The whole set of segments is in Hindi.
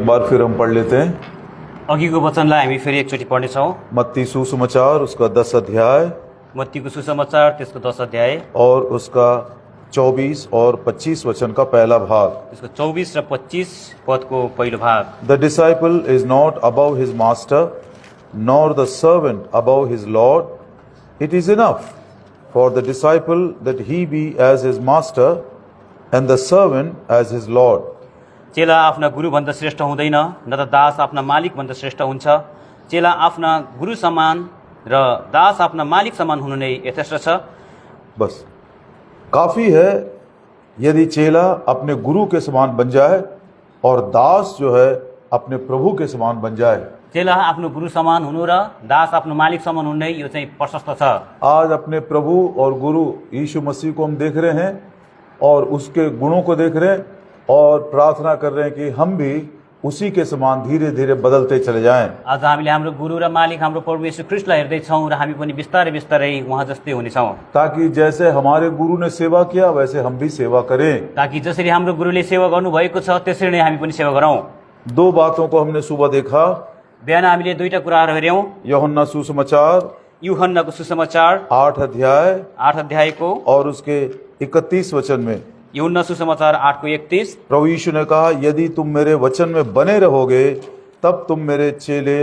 बार फिर हम पढ़ लेते हैं अघिको वचनलाई हामी फेरि एकचोटि पढ्नेछौँ। मत्ती सुसमाचार उसका 10 अध्याय मत्तीको सुसमाचार त्यसको 10 अध्याय और उसका 24 और 25 वचन का पहला भाग। त्यसको 24 र 25 पदको पहिलो भाग। The disciple is not above his master, nor the servant above his Lord. It is enough for the disciple that he be as his master and the servant as his Lord. चेला आफ्ना गुरुभन्दा श्रेष्ठ हुँदैन, न त दास आफ्ना मालिकभन्दा श्रेष्ठ हुन्छ। चेला आफ्ना गुरु समान र दास आफ्ना मालिक समान हुनु नै यथेष्ट छ। बस काफी है यदि चेला अपने गुरु के समान बन जाए और दास जो है अपने प्रभु के समान बन जाए। चेला आफ्नो गुरु समान हुनु र दास आफ्नो मालिक समान हुनु नै यो चाहिँ प्रशस्त छ। आज अपने प्रभु और गुरु यीशु मसीह को हम देख रहे हैं और उसके गुणों को देख रहे हैं और प्रार्थना कर रहे हैं कि हम भी उसी के समान धीरे धीरे बदलते चले जाएं। आज हामीले हाम्रो गुरु र मालिक हाम्रो प्रभु येशू ख्रीष्टलाई हेर्दै छौं र हामी पनि बिस्तारै बिस्तारै उहाँ जस्तै हुनेछौं, ताकि जैसे हमारे गुरु ने सेवा किया वैसे हम भी सेवा करें। ताकि जसरी हाम्रो गुरुले सेवा गर्नु भएको छ त्यसरी नै हामी पनि सेवा गरौं। दो बातों को हमने सुबह देखा। बिहान हामीले दुईटा कुराहरू हेर्यौं। यूहन्ना सुसमाचार यूहन्नाको सुसमाचार 8 अध्यायको और उसके 31 वचन में यूहन्ना सुसमाचार 8:31 प्रभु यीशु ने कहा, यदि तुम मेरे वचन में बने रहोगे तब तुम मेरे चेले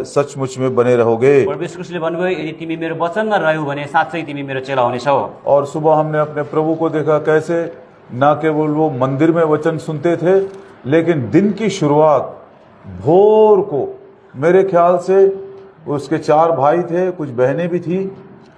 सचमुच में बने रहोगे। प्रभु यीशु ख्रीष्टले भन्नुभयो, यदि तिमी मेरो वचनमा रह्यौ भने साच्चै तिमी मेरो चेला हुनेछौ। और सुबह हमने अपने प्रभु को देखा कैसे न केवल वो मंदिर में वचन सुनते थे, लेकिन दिन की शुरुआत भोर को, मेरे ख्याल से उसके 4 भाई थे, कुछ बहनें भी थी,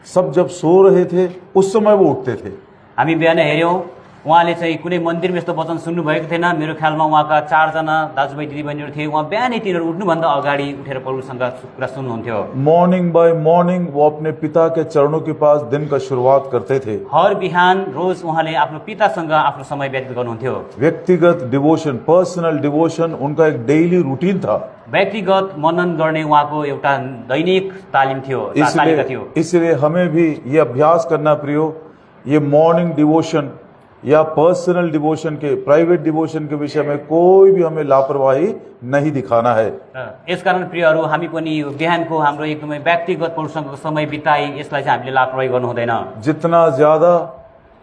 सब जब सो रहे थे उस समय वो उठते थे। हामी बिहान हेर्यौं, उहाँले चाहिँ कुनै मन्दिरमा यस्तो वचन सुन्नु भएको थिएन। मेरो ख्यालमा उहाँका 4 जना दाजुभाइ दिदीबहिनीहरू थिए। उहाँ बिहानै तिनीहरू उठ्नुभन्दा अगाडि उठेर प्रभुसँग कुरा सुन्नुहुन्थ्यो। मॉर्निंग बाय मॉर्निंग वो अपने पिता के चरणों के पास दिन का शुरुआत करते थे। हर बिहान रोज उहाँले आफ्नो पितासँग आफ्नो समय व्यतीत गर्नुहुन्थ्यो। व्यक्तिगत डिवोशन, पर्सनल डिवोशन उनका एक डेली रूटीन था। व्यक्तिगत मनन गर्ने उहाँको एउटा दैनिक तालिम थियो, तालिका थियो। इसलिए हमें भी ये अभ्यास करना प्रियो, ये मॉर्निंग डिवोशन या पर्सनल डिवोशन के, प्राइवेट डिवोशन के विषय में कोई भी हमें लापरवाही नहीं दिखाना है। यसकारण प्रियहरू, हामी पनि बिहानको हाम्रो एकदमै व्यक्तिगत प्रभुसँगको समय बिताई यसलाई चाहिँ हामीले लापरवाही गर्नु हुँदैन। जितना ज्यादा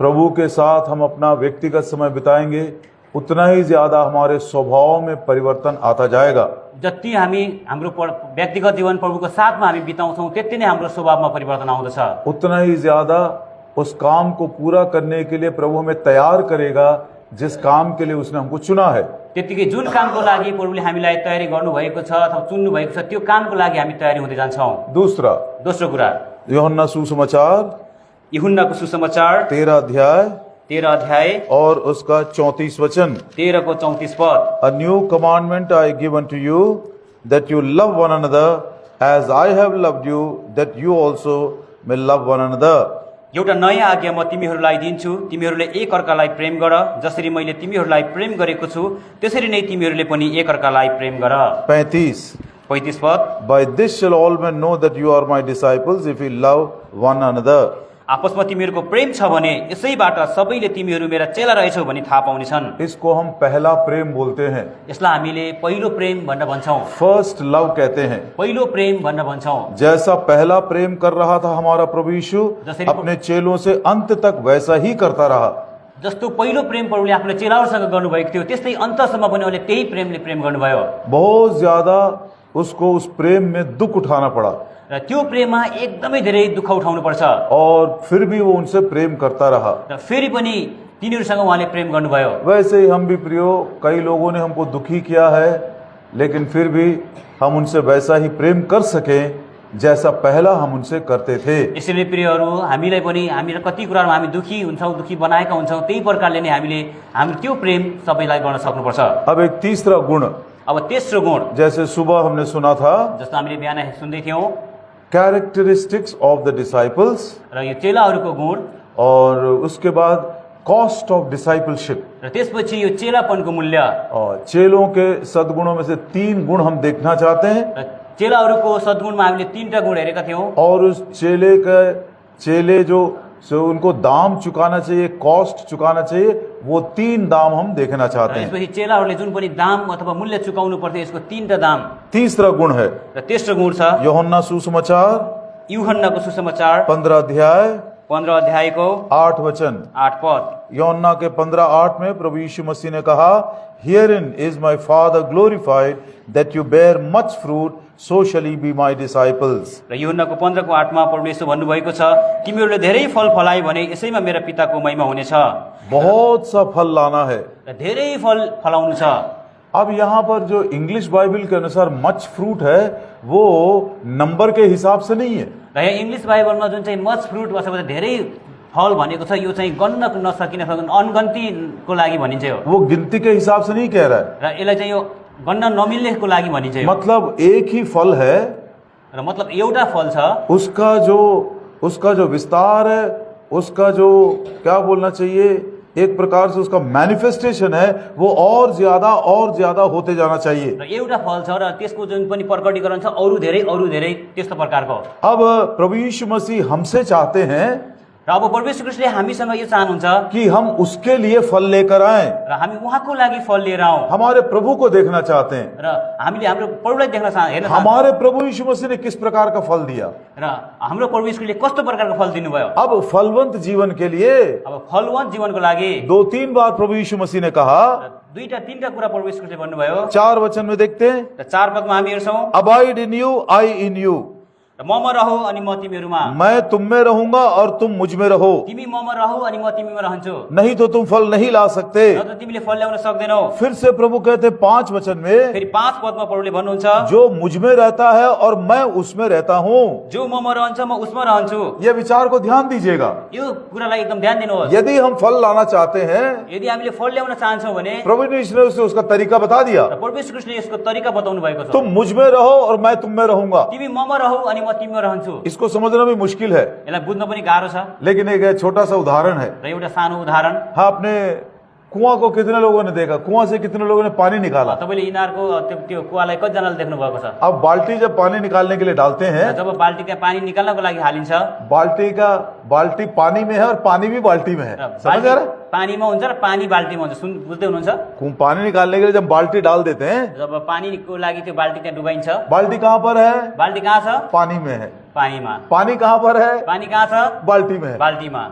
प्रभु के साथ हम अपना व्यक्तिगत समय बिताएंगे उतना ही ज्यादा हमारे स्वभाव में परिवर्तन आता जाएगा। जति हामी हाम्रो व्यक्तिगत जीवन प्रभुको साथमा हामी बिताउँछौँ त्यति नै हाम्रो स्वभावमा परिवर्तन आउँदछ। उतना ही ज्यादा उस काम को पूरा करने के लिए प्रभु हमें तैयार करेगा जिस काम के लिए उसने हमको चुना है। त्यतिकै जुन कामको लागि प्रभुले हामीलाई तयारी गर्नु भएको छ अथवा चुन्नु भएको छ त्यो कामको लागि हामी तयारी हुँदै जान्छौँ। दोस्रो कुरा, यूहन्ना सुसमाचार यूहन्नाको सुसमाचार 13 अध्याय और उसका 34 वचन। 13 को 34 पद। A new commandment I give unto you, that you love one another as I have loved you, that you also may love one another. एउटा नयाँ आज्ञा म तिमीहरूलाई दिन्छु, तिमीहरूले एक अर्कालाई प्रेम गर। जसरी मैले तिमीहरूलाई प्रेम गरेको छु त्यसरी नै तिमीहरूले पनि एक अर्कालाई प्रेम गर। 35 पद। By this shall all men know that you are my disciples, if you love one another. आपसमा तिमीहरूको प्रेम छ भने यसैबाट सबैले तिमीहरू मेरा चेला रहेछौ भनी थाहा पाउनेछन्। इसको हम पहला प्रेम बोलते हैं। यसलाई हामीले पहिलो प्रेम भनेर भन्छौं। फर्स्ट लव कहते हैं। पहिलो प्रेम भनेर भन्छौं। जैसा पहला प्रेम कर रहा था हमारा प्रभु यीशु अपने चेलों से अंत तक वैसा ही करता रहा। जस्तो पहिलो प्रेम प्रभुले आफ्नो चेलाहरूसँग गर्नुभएको थियो त्यस्तै अन्तसम्म पनि उहाँले त्यही प्रेमले प्रेम गर्नुभयो। बहुत ज्यादा उसको उस प्रेम में दुख उठाना पड़ा र त्यो प्रेममा एकदमै धेरै दुःख उठाउनु पर्छ। और फिर भी वो उनसे प्रेम करता रहा। र फेरि पनि तिनीहरूसँग उहाँले प्रेम गर्नुभयो। वैसे ही हम भी प्रियो, कई लोगों ने हमको दुखी किया है, लेकिन फिर भी हम उनसे वैसा ही प्रेम कर सकें जैसा पहला हम उनसे करते थे। इसलिए प्रियहरू, हामीलाई पनि हामी कति कुरामा हामी दुखी हुन्छौँ, दुखी बनाएका हुन्छौँ, त्यही प्रकारले नै हामीले हाम्रो त्यो प्रेम सबैलाई गर्न सक्नुपर्छ। अब एक तीसरा गुण, अब तेस्रो गुण, जैसे सुबह हमने सुना था, जस्तो हामीले बिहान सुन्दै थियौँ, कैरेक्टरिस्टिक्स ऑफ द डिसाइपल्स, र यो चेलाहरूको गुण, और उसके बाद कॉस्ट ऑफ डिसाइपलशिप, र त्यसपछि यो चेलापनको मूल्य। और चेलों के सद्गुणों में से 3 गुण हम देखना चाहते हैं। चेलाहरूको सद्गुणमा हामीले 3टा गुण हेरेका थियौँ। और उस चेले जो सो उनको दाम चुकाना चाहिए, कॉस्ट चुकाना चाहिए, वो 3 दाम हम देखना र चाहते हैं। यसपछि चेलाहरूले जुन पनि दाम अथवा मूल्य चुकाउनु पर्थ्यो यसको 3टा दाम। तीसरा गुण है र तेस्रो गुण छ यूहन्ना सुसमाचार यूहन्नाको सुसमाचार 15 अध्याय 15 अध्यायको 8 वचन। 8 पद। यूहन्ना के 15:8 में प्रभु यीशु मसीह ने कहा, Herein is my Father glorified, that you bear much fruit, so shall ye be my disciples. र यूहन्नाको 15को 8 मा परमेश्वर भन्नुभएको छ, तिमीहरूले धेरै फल फलाए भने यसैमा मेरा पिताको महिमा हुनेछ। बहुत सा फल लाना है। र धेरै फल फलाउनु छ। अब यहाँ पर जो इंग्लिश बाइबल के अनुसार मच फ्रूट है, वो नंबर के हिसाब से नहीं है। र यहाँ इङ्ग्लिस बाइबलमा जुन चाहिँ मच फ्रुट अथवा धेरै फल भनेको छ, यो चाहिँ गन्न नसकिन अनगन्तीको लागि भनिन्छ। यो वो गिनती के हिसाब से नहीं कह रहा है। र यसलाई चाहिँ यो गन्न नमिल्नेको लागि भनिन्छ। यो मतलब एक ही फल है, र मतलब एउटा फल छ, उसका जो विस्तार है, उसका जो क्या बोलना चाहिए, एक प्रकार से उसका मैनिफेस्टेशन है, वो और ज्यादा होते जाना चाहिए। र एउटा फल छ र त्यसको जुन पनि प्रकटीकरण छ अरु धेरै त्यस्तो प्रकारको। अब प्रभु यीशु मसीह हमसे चाहते हैं र अब परमेश्वर कृष्णले हामीसँग यो चाहनुहुन्छ कि हम उसके लिए फल लेकर आएं। र हामी उहाँको लागि फल लिएर आउँ। हमारे प्रभु को देखना चाहते हैं। र हामीले हाम्रो प्रभुलाई देख्न हेर्न हमारे प्रभु यीशु मसीह ने किस प्रकार का फल दिया, र हाम्रो परमेश्वरले कस्तो प्रकारको फल दिनुभयो। अब फलवंत जीवन के लिए अब फलवन्त जीवनको लागि 2-3 बार प्रभु यीशु मसीह ने कहा। 2-3टा कुरा परमेश्वरले भन्नुभयो। 4 वचन में देखते हैं, र 4 पदमा हामी हेर्छौँ, abide in you, I in you, र ममा रहौ अनि म तिमीहरूमा, मैं तुम में रहूंगा और तुम मुझ में रहो, तिमी ममा रहौ अनि म तिमीमा रहन्छु, नहीं तो तुम फल नहीं ला सकते। न त तिमीले फल ल्याउन सक्दैनौ। फिर से प्रभु कहते 5 वचन में, फेरि 5 पदमा प्रभुले भन्नुहुन्छ, जो मुझ में रहता है और मैं उसमें रहता हूँ। जो ममा रहन्छ म उसमा रहन्छु। ये विचार को ध्यान दीजिएगा। यो कुरालाई एकदम ध्यान दिनुहोस्। यदि हम फल लाना चाहते हैं, यदि हामीले फल ल्याउन चाहन्छौँ भने प्रभु ने उसका तरीका बता दिया, र परमेश्वर कृष्णले यसको तरिका बताउनु भएको छ। तुम मुझ में रहो और मैं तुम में रहूंगा। तिमी ममा रहौ अनि म तिमीमा रहन्छु। इसको समझना भी मुश्किल है, यसलाई बुझ्न पनि गाह्रो छ। लेकिन एक छोटा सा उदाहरण है। र एउटा सानो उदाहरण, हाँ, अपने कुआं को कितने लोगों ने देखा, कुआं से कितने लोगों ने पानी निकाला। तपाईँले यिनीहरूको त्यो कुवालाई कतिजनाले देख्नु भएको छ। अब बाल्टी जब पानी निकालने के लिए डालते हैं, र जब बाल्टीका पानी निकाल्नको लागि हालिन्छ, बाल्टी पानी में है और पानी भी बाल्टी में है, र समझ आ रहा है? पानीमा हुन्छ र पानी बाल्टीमा हुन्छ। बुझ्दै हुनुहुन्छ? पानी निकालने के लिए जब बाल्टी डाल देते हैं, जब पानीको लागि त्यो बाल्टी त्यहाँ डुबाइन्छ, बाल्टी कहाँ पर है? बाल्टी कहाँ छ? पानी में है। पानीमा। पानी कहाँ पर है? पानी कहाँ छ? बाल्टी में है। बाल्टीमा।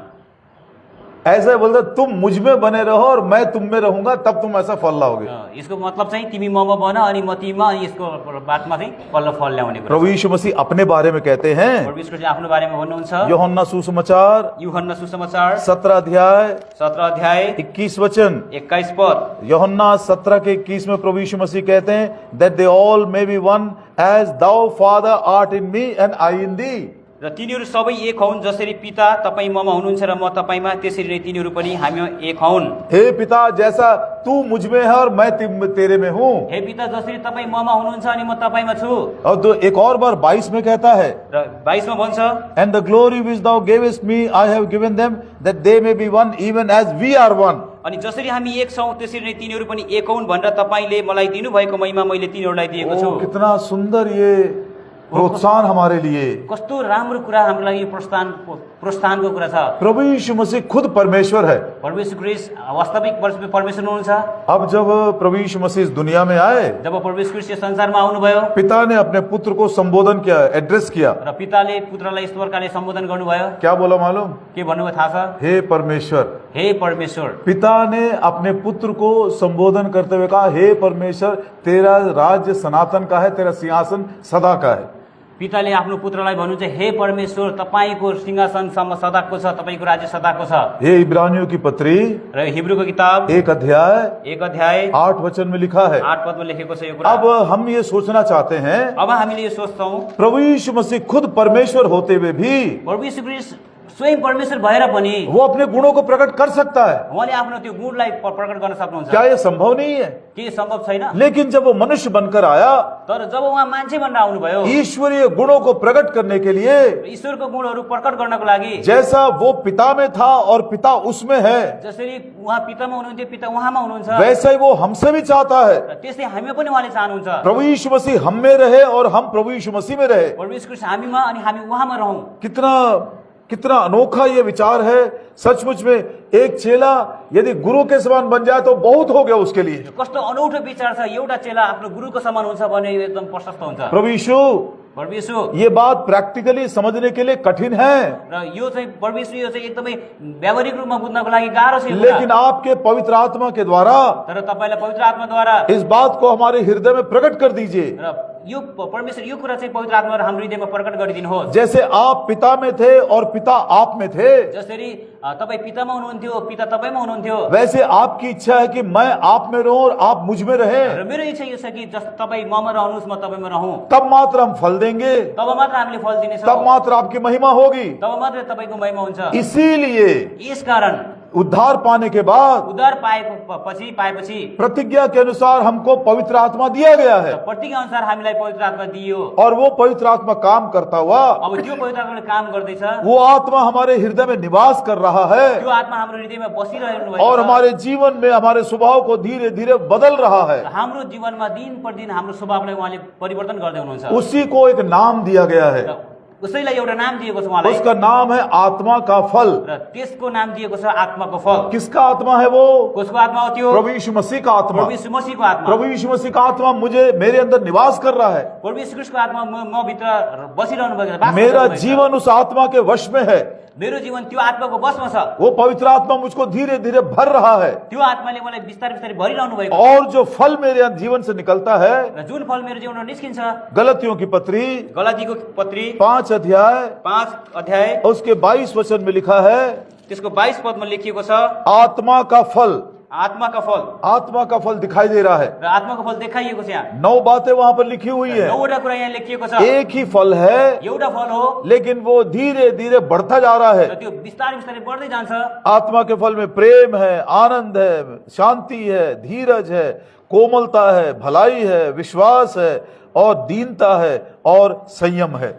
ऐसा बोलते, तुम मुझ में बने रहो और मैं तुम में रहूंगा, तब तुम ऐसा फल लाओगे। यसको मतलब चाहिँ तिमी ममा बन अनि म तिमीमा, अनि यसको बातमा चाहिँ फल ल्याउने कुरा। प्रभु यीशु मसीह अपने बारे में कहते हैं, परमेश्वरले आफ्नो बारेमा भन्नुहुन्छ। यूहन्ना सुसमाचार यूहन्ना सुसमाचार 17 अध्याय 17 अध्याय 21 वचन। 21 पद। यूहन्ना 17 के 21 में प्रभु यीशु मसीह कहते हैं, that they all may be one as thou Father art in me and I in thee। र तिनीहरू सबै एक हुन्, जसरी पिता तपाईँ ममा हुनुहुन्छ र म तपाईँमा, त्यसरी नै तिनीहरू पनि हामीमा एक हुन्। हे पिता, जैसा तू मुझ में है और मैं तेरे में हूँ। हे पिता, जसरी तपाईँ ममा हुनुहुन्छ अनि म तपाईँमा छु। और तो एक और बार 22 में कहता है, र 22 मा भन्छ, and the glory which thou gavest me I have given them, that they may be one even as we are one। अनि जसरी हामी एक छौँ त्यसरी नै तिनीहरू पनि एक हुन् भनेर तपाईँले मलाई दिनुभएको महिमा मैले तिनीहरूलाई दिएको छु। कितना सुंदर ये प्रोत्साहन हमारे लिए। कस्तो राम्रो कुरा हाम्रो लागि प्रोत्साहनको कुरा छ। प्रभु यीशु मसीह खुद परमेश्वर है। परमेश्वर क्रिस्ट वास्तविक परमेश्वर हुनुहुन्छ। अब जब प्रभु यीशु मसीह इस दुनिया में आए, जब परमेश्वर क्रिस्ट यो संसारमा आउनुभयो, पिता ने अपने पुत्र को संबोधन किया, एड्रेस किया, र पिताले पुत्रलाई यस्तो प्रकारले सम्बोधन गर्नुभयो। क्या बोला मालूम? के भन्नुभयो थाहा छ? हे परमेश्वर। हे परमेश्वर। पिता ने अपने पुत्र को संबोधन करते हुए कहा, हे परमेश्वर, तेरा राज्य सनातन का है, तेरा सिंहासन सदा का है। पिताले आफ्नो पुत्रलाई भन्नुहुन्छ, हे परमेश्वर, तपाईको सिंहासन सदाको छ, तपाईको राज्य सदाको छ। हे इब्रानियों की पत्री र हिब्रूको किताब 1 अध्याय 8 वचन में लिखा है। 8 पदमा लेखेको छ यो कुरा। अब हम ये सोचना चाहते हैं, अब हामीले यो सोच्छौं, प्रभु यीशु मसीह खुद परमेश्वर होते हुए भी परमेश्वर क्रिस्ट स्वयं परमेश्वर भएर पनि वो अपने गुणों को प्रकट कर सकता है। उहाँले आफ्नो त्यो गुणलाई प्रकट गर्न सक्नुहुन्छ। क्या ये संभव नहीं है? के संभव छैन? लेकिन जब वो मनुष्य बनकर आया, तर जब उहाँ मान्छे बन्न आउनुभयो, ईश्वरीय गुणों को प्रकट करने के लिए, ईश्वरको गुणहरू प्रकट गर्नको लागि, जैसा वो पिता में था और पिता उसमें है, जसरी उहाँ पितामा हुनुहुन्थ्यो, पिता उहाँमा हुनुहुन्छ, वैसा ही वो हमसे भी चाहता है। र त्यसै हामी पनि उहाँले चाहनुहुन्छ प्रभु यीशु मसीह हम में रहे और हम प्रभु यीशु मसीह में रहे। परमेश्वर हामीमा अनि हामी उहाँमा रहौं। कितना कितना अनोखा ये विचार है। सचमुच में एक चेला यदि गुरु के समान बन जाए तो बहुत हो गया उसके लिए। कस्तो अनौठो विचार छ, एउटा चेला आफ्नो गुरुको समान हुन्छ भने यो एकदम प्रशस्त हुन्छ। प्रभु यीशु, प्रभु येशू, ये बात प्रैक्टिकली समझने के लिए कठिन है, र यो चाहिँ प्रभु येशू यो चाहिँ एकदमै व्यावहारिक रूपमा बुझ्नको लागि गाह्रो छ यो कुरा। लेकिन आपके पवित्र आत्मा के द्वारा तर तपाईलाई पवित्र आत्माद्वारा इस बात को हमारे हृदय में प्रकट कर दीजिए। र यो परमेश्वर यो कुरा चाहिँ पवित्र आत्माद्वारा हाम्रो हृदयमा प्रकट गरिदिनुहोस्। जैसे आप पिता में थे और पिता आप में थे, जसरी तपाई पितामा हुनुहुन्थ्यो, पिता तपाईमा हुनुहुन्थ्यो, वैसे आपकी इच्छा है कि मैं आप में रहूं और आप मुझ में रहें। र मेरो इच्छा यो छ कि जस तपाई ममा रहनुहोस्, म तपाईमा रहूं। तब मात्र हम फल देंगे, तब मात्र हामीले फल दिनेछौँ, तब मात्र आपकी महिमा होगी। तब मात्र तपाईको महिमा हुन्छ। इसीलिए यसकारण उद्धार पाने के बाद उद्धार पाएपछि प्रतिज्ञा के अनुसार हमको पवित्र आत्मा दिया गया है, प्रतिज्ञा अनुसार हामीलाई पवित्र आत्मा दिइयो। और वो पवित्र आत्मा काम करता हुआ, अब त्यो पवित्र आत्माले काम गर्दैछ, वो आत्मा हमारे हृदय में निवास कर रहा है त्यो आत्मा हाम्रो हृदयमा बसिरहनु भएको और छ। हमारे जीवन में हमारे स्वभाव को धीरे धीरे बदल रहा है। हाम्रो जीवनमा दिन प्रतिदिन हाम्रो स्वभावलाई उहाँले परिवर्तन गर्दै हुनुहुन्छ। उसी को एक नाम दिया गया है, उसैलाई एउटा नाम दिएको छ उहाँलाई, उसका नाम है आत्मा का फल। र त्यसको नाम दिएको छ आत्माको फल। किसका आत्मा है वो? कसको आत्मा हो त्यो? प्रभु यीशु मसीह का आत्मा। प्रभु यीशु मसीहको आत्मा। प्रभु यीशु मसीह का आत्मा मेरे अंदर निवास कर रहा है। प्रभु यीशु ख्रीष्टको आत्मा म भित्र बसिरहनु भएको छ, वास मेरा गरिरहनु भएको छ। जीवन उस आत्मा के वश में है। मेरो जीवन त्यो आत्माको बसमा छ। वो पवित्र आत्मा मुझको धीरे धीरे भर रहा है, त्यो आत्माले मलाई बिस्तारै बिस्तारै भरिरहनु भएको छ। और जो फल मेरे जीवन से निकलता है, र जुन फल मेरो जीवनमा निस्किन्छ, गलतियों की पत्री गलातीको पत्री 5 अध्याय 5 अध्याय उसके 22 वचन में लिखा है, त्यसको 22 पदमा लेखिएको छ, आत्मा का फल। आत्माका फल। आत्मा का फल दिखाई दे रहा है। र आत्माको फल देखाइएको छ। यहाँ 9 बातें वहां पर लिखी हुई है। 9वटा कुरा यहाँ लेखिएको छ। एक ही फल है, एउटा फल हो, लेकिन वो धीरे धीरे बढ़ता जा रहा र है। त्यो बिस्तारै बिस्तारै बढ्दै जान्छ। आत्मा के फल में प्रेम है, आनंद है, शांति है, धीरज है, कोमलता है, भलाई है, विश्वास है और दीनता है और संयम है।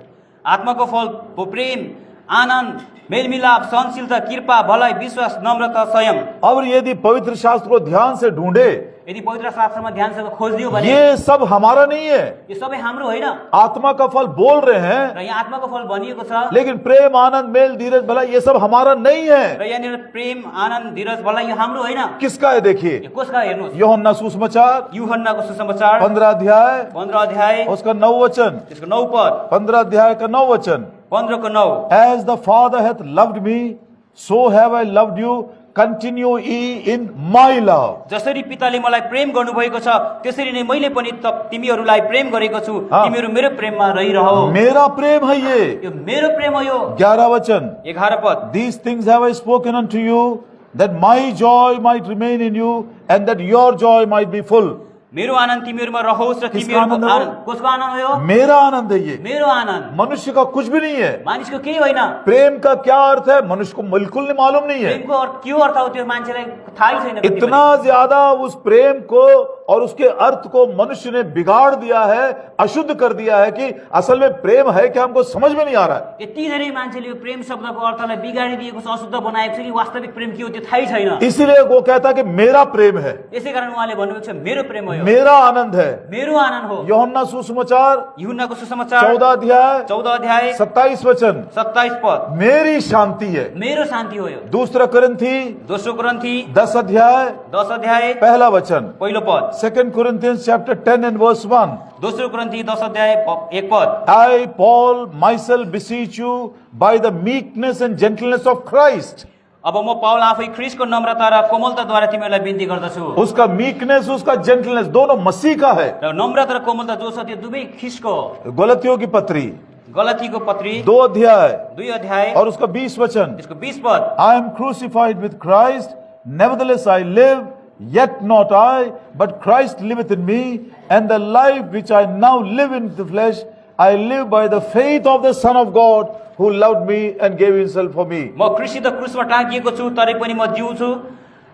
आत्माको फल प्रेम, आनन्द, मेलमिलाप, सहनशीलता, कृपा, भलाइ, विश्वास, नम्रता, संयम। और यदि पवित्र शास्त्र को ध्यान से ढूंढे, यदि पवित्र शास्त्रमा ध्यानसँग खोजिदियो भने ये सब हमारा नहीं है। यो सबै हाम्रो होइन। आत्मा का फल बोल रहे हैं, र यहाँ आत्माको फल भनिएको छ, लेकिन प्रेम, आनंद, मेल, धीरज, भलाई ये सब हमारा नहीं है। र यहाँनिर प्रेम, आनन्द, धीरज, भलाइ यो हाम्रो होइन। किसका है देखिए, यो कसका हेर्नुहोस्, यूहन्ना सुसमाचार यूहन्नाको सुसमाचार 15 अध्याय 15 अध्याय उसका 9 वचन, त्यसको 9 पद, 15 अध्याय का 9 वचन। 15 को 9। As the Father hath loved me, so have I loved you. Continue ye in my love. जसरी पिताले मलाई प्रेम गर्नुभएको छ, त्यसरी नै मैले पनि तिमीहरूलाई प्रेम गरेको छु। तिमीहरू मेरो प्रेममा रहिरहौ। मेरा प्रेम है ये। यो मेरो प्रेम हो। यो 11 वचन, 11 पद, These things have I spoken unto you, that my joy might remain in you, and that your joy might be full. मेरो आनन्द तिमीहरूमा रहोस् र किसको तिमीहरूको आनन्द हो? आनन्द कसको आनन्द हो? मेरा आनंद है ये। मेरो आनन्द। मनुष्य का कुछ भी नहीं है। मानिसको केही होइन। प्रेम का क्या अर्थ है मनुष्य को बिल्कुल नहीं मालूम नहीं है। प्रेमको अर्थ के अर्थ हो त्यो मान्छेलाई थाहै छैन। कति इतना ज्यादा उस प्रेम को और उसके अर्थ को मनुष्य ने बिगाड़ दिया है, अशुद्ध कर दिया है कि असल में प्रेम है कि हमको समझ में नहीं आ रहा है। यति धेरै मान्छेले यो प्रेम शब्दको अर्थलाई बिगाडिदिएको छ, अशुद्ध बनाएको छ कि वास्तविक प्रेम के हो त्यो थाहै छैन। इसीलिए वो कहता है कि मेरा प्रेम है, यसै कारण उहाँले भन्नुभएको छ मेरो प्रेम हो, यो मेरा आनंद है। मेरो आनन्द हो। यूहन्ना सुसमाचार यूहन्नाको सुसमाचार 14 अध्याय 14 अध्याय 27 वचन, 27 पद, मेरी शांति है। मेरो शान्ति हो। यो दूसरा कुरिन्थी दोस्रो कुरिन्थी 10 अध्याय 10 अध्याय पहला वचन, पहिलो पद, 2 Corinthians chapter 10 and verse 1. दोस्रो कुरिन्थी 10 अध्याय 1 पद, I, Paul, myself beseech you by the meekness and gentleness of Christ. अब म पाउल आफै ख्रीष्टको नम्रता र कोमलताद्वारा तिमीहरूलाई बिन्ती गर्दछु। उसका मीकनेस, उसका जेंटलनेस दोनों मसीह का है। र नम्रता र कोमलता जो छ त्यो दुवै ख्रीष्टको हो। गलतियों की पत्री गलातीको पत्री 2 अध्याय 2 अध्याय और उसका 20 वचन, त्यसको 20 पद, I am crucified with Christ, nevertheless I live, yet not I, but Christ liveth in me, and the life which I now live in the flesh, I live by the faith of the Son of God, who loved me and gave himself for me. म क्रूसित क्रुसमा टाँगिएको छु, तरै पनि म जिउँछु।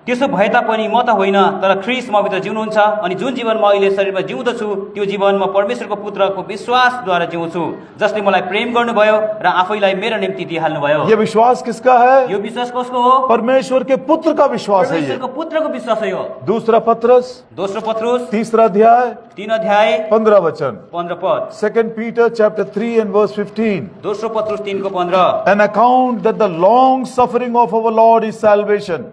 त्यसो भए तापनि म त होइन तर ख्रीष्ट मभित्र जिउनुहुन्छ अनि जुन जीवन म अहिले शरीरमा जिउँदछु त्यो जीवन म परमेश्वरको पुत्रको विश्वासद्वारा जिउँछु जसले मलाई प्रेम गर्नुभयो र आफैलाई मेरो निम्ति दिइहाल्नुभयो। ये विश्वास किसका है? यो विश्वास कसको हो? परमेश्वर के पुत्र का विश्वास है ये। परमेश्वरको पुत्रको विश्वास हो यो। दूसरा पत्रस दोस्रो पत्रुस 3 अध्याय 3 अध्याय 15 वचन। 15 पद। 2 Peter chapter 3 and verse 15. दोस्रो पत्रुस 3 को 15। An account that the long suffering of our Lord is salvation.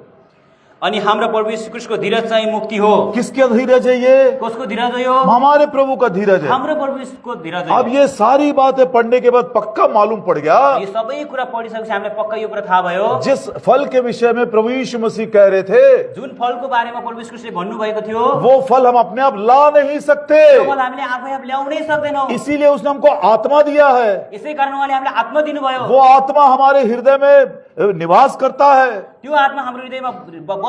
अनि हाम्रो प्रभु यीशु ख्रीष्टको धीरज चाहिँ मुक्ति हो। किसका धीरज है ये? कसको धीरज हो यो? हमारे प्रभु का धीरज है। हाम्रो प्रभु यीशुको धीरज हो। अब ये सारी बातें पढ़ने के बाद पक्का मालूम पड़ गया, यो सबै कुरा पढिसकेपछि हामीलाई पक्का यो कुरा थाहा भयो, जिस फल के विषय में प्रभु यीशु मसीह कह रहे थे, जुन फलको बारेमा प्रभु यीशु ख्रीष्टले भन्नुभएको थियो, वो फल हम अपने आप ला नहीं सकते। त्यो फल हामीले आफै आफ ल्याउनै सक्दैनौँ। इसीलिए उसने हमको आत्मा दिया है। यसै कारण उहाँले हामीलाई आत्मा दिनुभयो। वो आत्मा हमारे हृदय में निवास करता है। त्यो आत्मा हाम्रो हृदयमा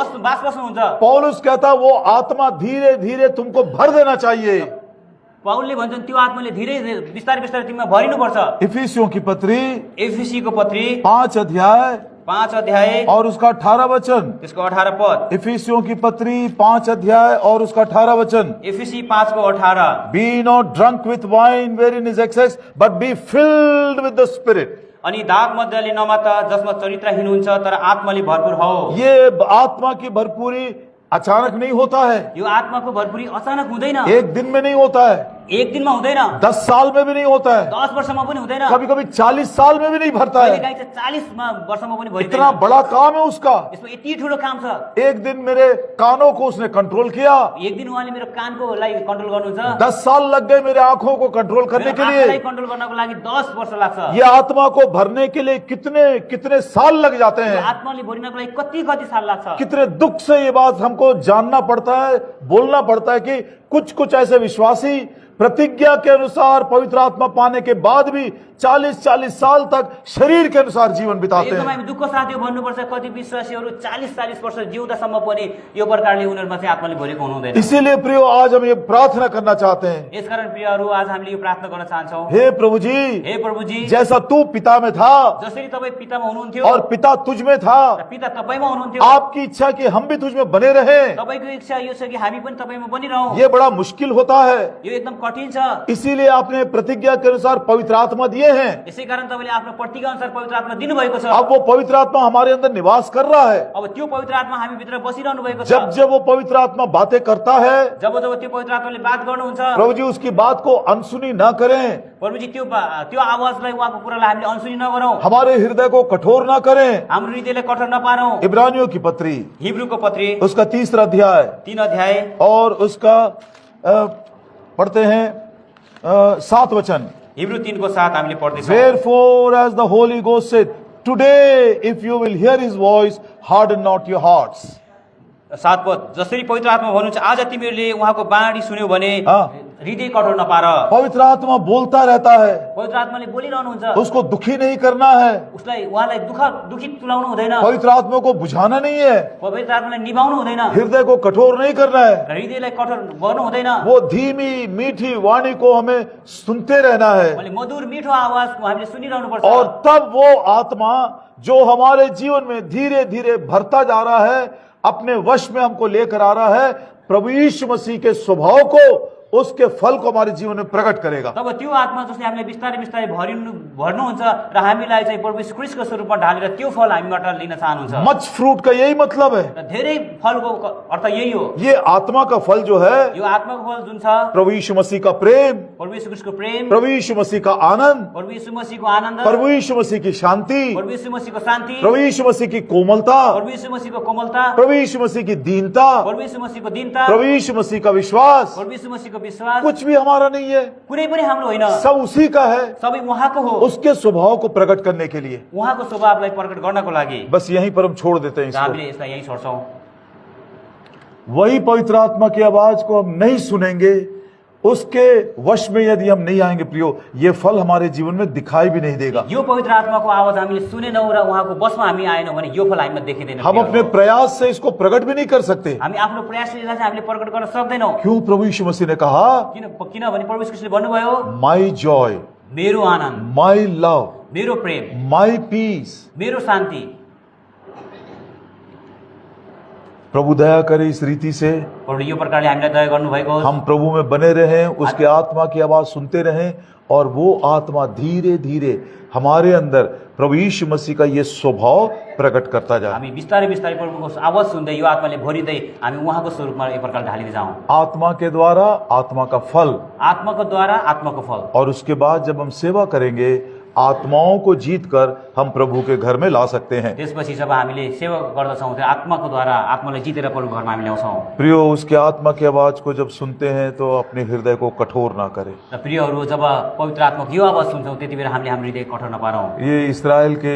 बास बस्नुहुन्छ। पौलुस कहता वो आत्मा धीरे धीरे तुमको भर देना चाहिए। पौलले भन्छन् त्यो आत्माले धीरे बिस्तारै बिस्तारै तिमीमा भरिनुपर्छ। इफिसियों की पत्री एफिसीको पत्री 5 अध्याय 5 अध्याय और उसका 18 वचन। त्यसको 18 पद। इफिसियों की पत्री 5 अध्याय और उसका 18 वचन। एफिसी 5 को 18। Be not drunk with wine wherein is excess, but be filled with the Spirit. अनि दाग मध्यले नमाता जसमा चरित्रहीन हुन्छ तर आत्माले भरपूर हो। ये आत्मा की भरपूरी अचानक नहीं होता है, यो आत्माको भरपूरी अचानक हुँदैन, एक दिन में नहीं होता है, एक दिनमा हुँदैन, 10 साल में भी नहीं होता है, 10 वर्षमा पनि हुँदैन, कभी कभी 40 साल में भी नहीं भरता है। कहिलेकाहीँ चाहिँ 40 वर्षमा पनि भरिदैन। इतना बड़ा काम है उसका। यसमा यति ठुलो काम छ। एक दिन मेरे कानों को उसने कंट्रोल किया, एक दिन उहाँले मेरो कानकोलाई कन्ट्रोल गर्नुहुन्छ। 10 साल लग गए मेरे आंखों को कंट्रोल करने के लिए। कन्ट्रोल गर्नको लागि 10 वर्ष लाग्छ। ये आत्मा को भरने के लिए कितने कितने साल लग जाते हैं। आत्माले भरिनको लागि कति कति साल लाग्छ। कितने दुख से ये बात हमको जानना पड़ता है, बोलना पड़ता है कि कुछ कुछ ऐसे विश्वासी प्रतिज्ञा के अनुसार पवित्र आत्मा पाने के बाद भी 40-40 साल तक शरीर के अनुसार जीवन बिताते एकदम हैं। हामी दुःख साथ यो भन्नुपर्छ, कति विश्वासीहरू 40-40 वर्ष जिउँदासम्म पनि यो प्रकारले उनीहरुमा चाहिँ आत्माले भरेको हुनुहुँदैन। इसीलिए प्रियो आज हम ये प्रार्थना करना चाहते हैं, यसकारण प्रियहरू आज हामीले यो प्रार्थना गर्न चाहन्छौँ। हे प्रभु जी, हे प्रभु जी, जैसा तू पिता में था जसरी तपाईँ पितामा हुनुहुन्थ्यो और पिता तुझ में था, र पिता तपाईमा हुनुहुन्थ्यो, आपकी इच्छा कि हम भी तुझ में बने रहें, तपाईको इच्छा यो छ कि हामी पनि तपाईमा बनिरहौँ। ये बड़ा मुश्किल होता है। यो एकदम कठिन छ। इसीलिए आपने प्रतिज्ञा के अनुसार पवित्र आत्मा दिए हैं। यसै कारण तपाईले आफ्नो प्रतिज्ञा अनुसार पवित्र आत्मा दिनुभएको छ। अब वो पवित्र आत्मा हमारे अंदर निवास कर रहा है। अब त्यो पवित्र आत्मा हामी भित्र बसिरहनु भएको छ। जब जब वो पवित्र आत्मा बातें करता है, जब जब त्यो पवित्र आत्माले बात गर्नुहुन्छ, प्रभु जी उसकी बात को अनसुनी ना करें, प्रभुजी त्यो आवाजलाई उहाँको कुरालाई हामीले अनसुनी नगरौँ, हमारे हृदय को कठोर ना करें। हाम्रो हृदयलाई कठोर नपारौँ। इब्रानियों की पत्री हिब्रूको पत्री उसका 3 अध्याय 3 अध्याय और उसका पढ़ते हैं 7 वचन। हिब्रू 3 को 7 हामीले पढ्दैछौँ। Wherefore as the Holy Ghost said, today if you will hear his voice, harden not your hearts. 7 पद, जसरी पवित्र आत्मा भन्नुहुन्छ आज तिमीहरूले उहाँको बाणी सुन्यौ भने हृदय कठोर नपार। पवित्र आत्मा बोलता रहता है, पवित्र आत्माले बोलिरहनुहुन्छ, उसको दुखी नहीं करना है, उसलाई उहाँलाई दुखित तुलाउनु हुँदैन, पवित्र आत्मा को बुझाना नहीं है, पवित्र आत्मालाई निभाउनु हुँदैन, हृदय को कठोर नहीं करना है, हृदयलाई कठोर गर्नु हुँदैन। वो धीमी मीठी वाणी को हमें सुनते रहना है। मैले मधुर मिठो आवाजको हामीले सुनिरहनु पर्छ। और तब वो आत्मा जो हमारे जीवन में धीरे धीरे भरता जा रहा है, अपने वश में हमको लेकर आ रहा है, प्रभु यीशु मसीह के स्वभाव को, उसके फल को हमारे जीवन में प्रकट करेगा। तब त्यो आत्मा जसले हामीलाई बिस्तारै बिस्तारै भर्नुहुन्छ र हामीलाई चाहिँ प्रभु यीशु ख्रीष्टको स्वरूपमा ढालेर त्यो फल हामीबाट लिन चाहनुहुन्छ। मच फ्रूट का यही मतलब है। र धेरै फलको अर्थ यही हो। ये आत्मा का फल जो है, यो आत्माको फल जुन छ, प्रभु यीशु मसीह का प्रेम, प्रभु यीशु ख्रीष्टको प्रेम, प्रभु यीशु मसीह का आनंद, प्रभु यीशु मसीहको आनन्द, प्रभु यीशु मसीह की शांति, प्रभु यीशु मसीहको शान्ति, प्रभु यीशु मसीह की कोमलता, प्रभु यीशु मसीहको कोमलता, प्रभु यीशु मसीह की दीनता, प्रभु यीशु मसीहको दीनता, प्रभु यीशु मसीह का विश्वास, प्रभु यीशु मसीहको विश्वास कुछ भी हमारा नहीं है, कुनै पनि हाम्रो होइन, सब उसी का है, सबै उहाँको हो। उसके स्वभाव को प्रकट करने के लिए। उहाँको स्वभावलाई प्रकट गर्नको लागि बस यहीं पर हम छोड़ देते हैं इसको। हामीले यसलाई यही छोड्छौँ। वही पवित्र आत्मा की आवाज को हम नहीं सुनेंगे, उसके वश में यदि हम नहीं आएंगे प्रियो, ये फल हमारे जीवन में दिखाई भी नहीं देगा। यो पवित्र आत्माको आवाज हामीले सुनेनौँ र उहाँको बसमा हामी आएनौँ भने यो फल हामीमा देखिँदैन। हम अपने प्रयास से इसको प्रकट भी नहीं कर सकते। हामी आफ्नो प्रयासले यसलाई हामीले प्रकट गर्न सक्दैनौँ। क्यों? प्रभु यीशु मसीह ने कहा, किनभने प्रभु यीशुले भन्नुभयो, माई जॉय, मेरो आनन्द, माई लव, मेरो प्रेम, माई पीस, मेरो शान्ति। प्रभु दया करे इस रीति से प्रभुले यो प्रकारले हामीलाई दया गर्नुभएको होस्। हम प्रभु में बने रहें, उसके आत्मा की आवाज सुनते रहें और वो आत्मा धीरे धीरे हमारे अंदर प्रभु यीशु मसीह का ये स्वभाव प्रकट करता जाए। हामी बिस्तारै बिस्तारै प्रभुको आवाज सुन्दै यो आत्माले भरिँदै हामी उहाँको स्वरूपमा एक प्रकार ढालिँदै जाउँ। आत्मा के द्वारा आत्मा का फल, आत्माको द्वारा आत्माको फल। और उसके बाद जब हम सेवा करेंगे आत्माओं को जीतकर हम प्रभु के घर में ला सकते हैं। त्यसपछि जब हामीले सेवा गर्दछौँ त्यो आत्माको द्वारा आत्मालाई जितेर प्रभुको घरमा हामी ल्याउँछौँ। प्रियो, उसके आत्मा की आवाज को जब सुनते हैं तो अपने हृदय को कठोर ना करें। र प्रियहरू, जब पवित्र आत्माको यो आवाज सुन्छौँ त्यति बेला हामीले हाम्रो हृदय कठोर नपारौँ। ये इस्राएल के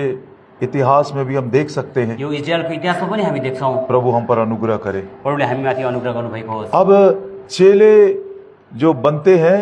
इतिहास में भी हम देख सकते हैं। यो इजरायलको इतिहासमा पनि हामी देख्छौँ। प्रभु हम पर अनुग्रह करे। प्रभुले हामीमाथि अनुग्रह गर्नुभएको होस्। अब चेले जो बनते हैं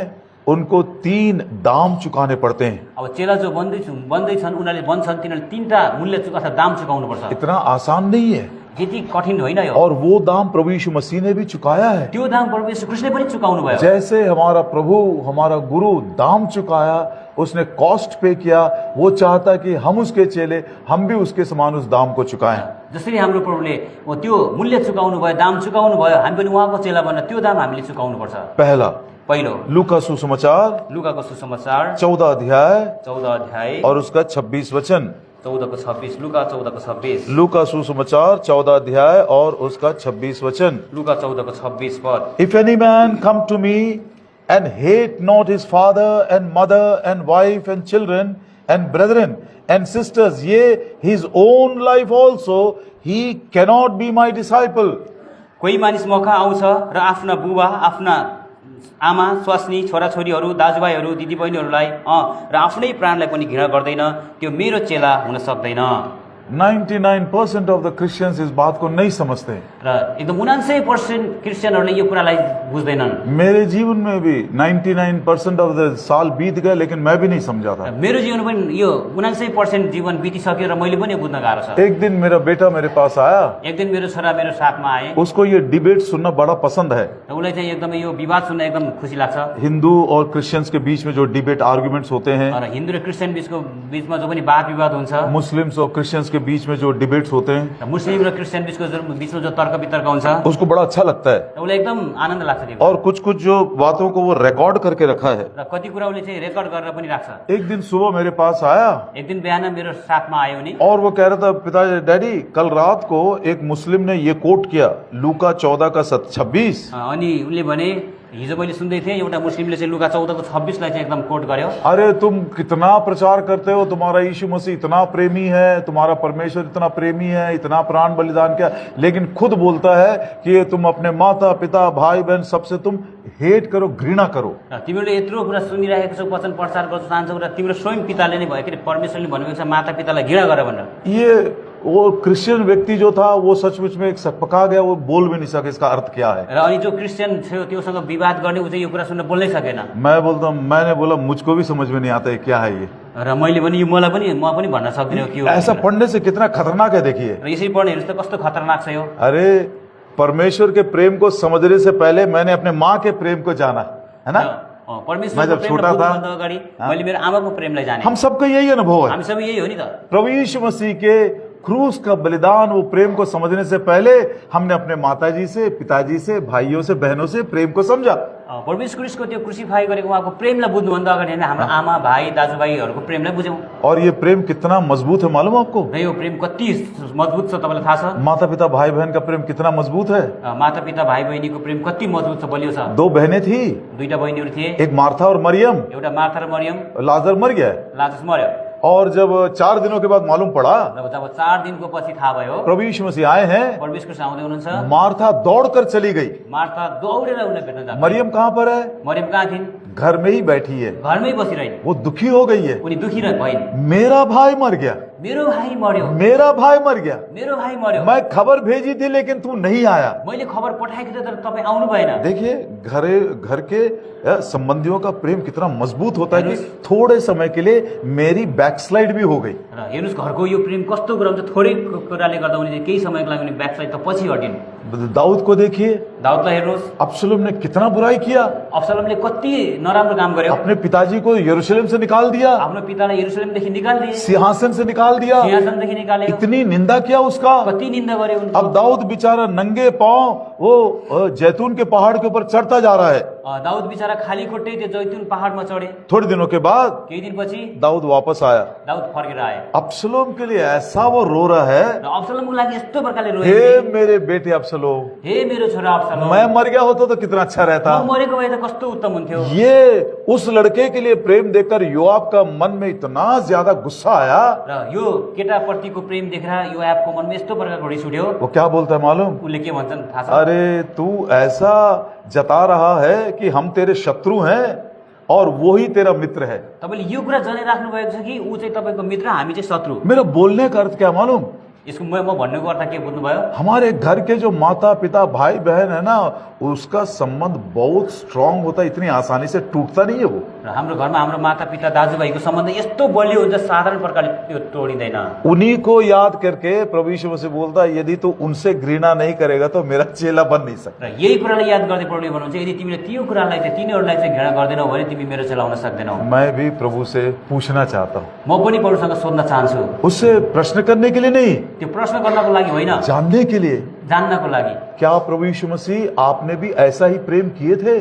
उनको 3 दाम चुकाने पड़ते हैं। अब चेला जो बन्दैछन् उनीहरूले बन्छन् तिनीहरूले 3टा मूल्य अथवा दाम चुकाउनुपर्छ। इतना आसान नहीं है, त्यति कठिन होइन यो। और वो दाम प्रभु यीशु मसीह ने भी चुकाया है। त्यो दाम प्रभु यीशु ख्रीष्टले पनि चुकाउनु भयो। जैसे हमारा प्रभु, हमारा गुरु दाम चुकाया, उसने कॉस्ट पे किया, वो चाहता कि हम उसके चेले, हम भी उसके समान उस दाम को चुकाएं। जसरी हाम्रो प्रभुले त्यो मूल्य चुकाउनु भयो, दाम चुकाउनु भयो, हामी पनि उहाँको चेला बन्न त्यो दाम हामीले चुकाउनु पर्छ। पहला पहिलो लूका सुसमाचार लुकाको सुसमाचार 14 अध्याय 14 अध्याय और उसका 26 वचन। 14 को 26। लुका 14 को 26। लूका सुसमाचार 14 अध्याय और उसका 26 वचन। लुका 14 को 26 पद। If any man come to me and hate not his father and mother and wife and children and brethren and sisters, yea, his own life also, he cannot be my disciple. कोही मानिस मखा आउँछ र आफ्ना बुबा, आफ्ना आमा, स्वास्नी, छोराछोरीहरू, दाजुभाइहरू, दिदीबहिनीहरूलाई र आफ्नै प्राणलाई पनि घृणा गर्दैन, त्यो मेरो चेला हुन सक्दैन। 99% of the Christians इस बात को नहीं समझते। र एकदम 99% क्रिस्चियनहरूले यो कुरालाई बुझ्दैनन्। मेरे जीवन में भी 99% of the साल बीत गए, लेकिन मैं भी नहीं समझा था। मेरो जीवन पनि यो 99% जीवन बितिसक्यो र मैले पनि बुझ्न गाह्रो छ। एक दिन मेरा बेटा मेरे पास आया, एक दिन मेरो छोरा मेरो साथमा आए। उसको ये डिबेट सुनना बड़ा पसंद है। र उसलाई चाहिँ एकदमै यो विवाद सुन्न एकदम खुसी लाग्छ। हिंदू और क्रिश्चियंस के बीच में जो डिबेट आर्गुमेंट्स होते हैं, र हिन्दू र क्रिस्चियन बीचमा जो पनि वाद विवाद हुन्छ, मुस्लिम्स और क्रिश्चियंस के बीच में जो डिबेट्स होते हैं, र मुस्लिम र क्रिस्चियन बीचमा जो तर्क वितर्क हुन्छ, उसको बड़ा अच्छा लगता है। र उसलाई एकदम आनन्द लाग्छ त्यो। और कुछ कुछ जो बातों को वो रिकॉर्ड करके रखा है। र कति कुरा उसले चाहिँ रेकर्ड गरेर पनि राख्छ। एक दिन सुबह मेरे पास आया एक दिन बिहान मेरो साथमा आयो नि, और वो कह रहा था, पिताजी, डैडी, कल रात को एक मुस्लिम ने ये कोट किया, लूका 14 का 26। अनि उनले भने हिजो मैले सुन्दै थिएँ एउटा मुस्लिमले चाहिँ लुका 14 को 26 लाई चाहिँ एकदम कोट गर्यो। अरे तुम कितना प्रचार करते हो, तुम्हारा यीशु मसीह इतना प्रेमी है, तुम्हारा परमेश्वर इतना प्रेमी है, इतना प्राण बलिदान किया, लेकिन खुद बोलता है कि तुम अपने माता पिता भाई बहन सबसे तुम हेट करो, घृणा करो। तिमीले यत्रो कुरा सुनिरहेको छौ, वचन प्रचार गर्न चाहन्छौ र तिम्रो स्वयं पिताले नै भयो कि परमेश्वरले भन्नुभएको छ माता पितालाई घृणा गर भनेर। ये वो क्रिश्चियन व्यक्ति जो था वो सचमुच में एक पका गया, वो बोल भी नहीं सके इसका अर्थ क्या है। र अनि जो क्रिस्चियन थियो त्योसँग विवाद गर्ने उ चाहिँ यो कुरा सुन्न बोल्नै सकेन। मैंने बोला मुझको भी समझ में नहीं आता है क्या है ये। र मैले पनि मलाई पनि म पनि भन्न सक्दिनँ के हो। ऐसा पढ़ने से कितना खतरनाक है, देखिए। र यसरी पढ्ने हेर्नुस् त कस्तो खतरनाक छ यो। अरे परमेश्वर के प्रेम को समझने से पहले मैंने अपने माँ के प्रेम को जाना, है ना। परमेश्वर जब छोटा था, अगाडि मैले मेरो आमाको प्रेमलाई जाने। हम सबका यही अनुभव है। हामी सबै यही हो नि त। प्रभु यीशु मसीह के क्रूस का बलिदान, वो प्रेम को समझने से पहले हमने अपने माताजी से, पिताजी से, भाइयों से, बहनों से प्रेम को समझा। परमेश्वर क्रिस्टको त्यो क्रुसिफाई गरेको उहाँको प्रेमलाई बुझ्नुभन्दा अगाडि हैन हाम्रो आमा भाइ दाजुभाइहरूको प्रेमलाई बुझ्यौं। और ये प्रेम कितना मजबूत है मालूम आपको? र यो प्रेम कति मजबुत छ तपाईलाई थाहा छ? माता पिता भाई बहन का प्रेम कितना मजबूत है। माता पिता भाइ बहिनीको प्रेम कति मजबुत छ, बलियो छ। 2 बहनें थी, दुईटा बहिनीहरू थिए, एक मार्था और मरियम। एउटा मार्था र मरियम। लाजर मर गया, लाजरस मर्यो। और जब 4 दिनों के बाद मालूम पड़ा, जब 4 दिनको पछि थाहा भयो प्रभु यीशु मसीह आए हैं, परमेश्वर कृष्ण आउँदै हुनुहुन्छ, मार्था दौड़कर चली गई। मार्था दौडेर उनलाई भेट्न जान्छ। मरियम कहाँ पर है? मरियम कहाँ थिइन्? घर में ही बैठी है, घरमै बसिरहिन्। वो दुखी हो गई है। उनी दुखी भइन्। मेरा भाई मर गया, मेरो भाइ मर्यो, मेरा भाई मर गया, मेरो भाइ मर्यो। मैं खबर भेजी थी लेकिन तू नहीं आया। मैले खबर पठाएको थिएँ तर तपाईँ आउनु भएन। देखिए घर के संबंधियों का प्रेम कितना मजबूत होता है कि थोड़े समय के लिए मेरी बैकस्लाइड भी हो गई। र हेर्नुस् घरको यो प्रेम कस्तो कुरा हुन्छ, थोरै कुराले गर्दा उनी केही समयको लागि उनी ब्याकस्लाइड त पछि हटिन्। दाऊद को देखिए, दाऊदलाई हेर्नुस्, अब्सलोम ने कितना बुराई किया, अब्सलोमले कति नराम्रो काम गर्यो। अपने पिताजी को यरूशलेम से निकाल दिया, आफ्नो पितालाई यरूशलेमदेखि निकालिदिए, सिंहासन से निकाल निकाल दिया, सिंहासनदेखि निकाल्यो, इतनी निंदा किया उसका। कति निन्दा गर्यो उनको। अब दाऊद बेचारा नंगे पांव वो जैतून के पहाड़ के ऊपर चढ़ता जा रहा है। दाउद बिचारा खाली खुट्टै त्यो जैतून पहाडमा चढे। थोड़े दिनों के बाद केही दिनपछि दाऊद वापस आया। दाउद फर्केर आए अब्सलोम के लिए ऐसा वो रो रहा है, र अब्सलोमको लागि यस्तो प्रकारले रोए, हे मेरे बेटे अब्सलोम, हे मेरो छोरा अब्सलोम, मैं मर गया होता तो कितना अच्छा रहता। म मरेको भए त कस्तो उत्तम हुन्थ्यो। ये उस लड़के के लिए प्रेम देखकर योआब का मन में इतना ज्यादा गुस्सा आया। र यो केटाप्रतिको प्रेम देखेर योआबको मनमा यस्तो प्रकारको रिस उठ्यो। वो क्या बोलता है मालूम? उनले के भन्छन् थाहा छ? अरे तू ऐसा जता रहा है कि हम तेरे शत्रु हैं और वो ही तेरा मित्र है। तपाईले यो कुरा जनाइराख्नु भएको छ कि ऊ चाहिँ तपाईको मित्र, हामी चाहिँ शत्रु। मेरा बोलने का अर्थ क्या मालूम? यसको म भन्नुको अर्थ के बुझ्नुभयो? हमारे घर के जो माता पिता भाई बहन है ना, उसका संबंध बहुत स्ट्रांग होता है, इतनी आसानी से टूटता नहीं है वो। र हाम्रो घरमा हाम्रो माता पिता दाजुभाइको सम्बन्ध यस्तो बलियो हुन्छ, साधारण प्रकारले त्यो तोडिँदैन। उन्हीं को याद करके प्रभु यीशु मसीह बोलता है, यदि तू उनसे घृणा नहीं करेगा तो मेरा चेला बन नहीं सकता। र यही कुरालाई याद गर्दै प्रभुले भन्नुहुन्छ, यदि तिमीले त्यो कुरालाई चाहिँ तिनीहरूलाई चाहिँ घृणा गर्दैनौ भने तिमी मेरो चेला हुन सक्दैनौ। मैं भी प्रभु से पूछना चाहता हूँ, म पनि प्रभुसँग सोध्न चाहन्छु, उससे प्रश्न करने के लिए नहीं, त्यो प्रश्न गर्नको लागि होइन, जानने के लिए। जान्नको लागि। क्या प्रभु यीशु मसीह आपने भी ऐसा ही प्रेम किए थे?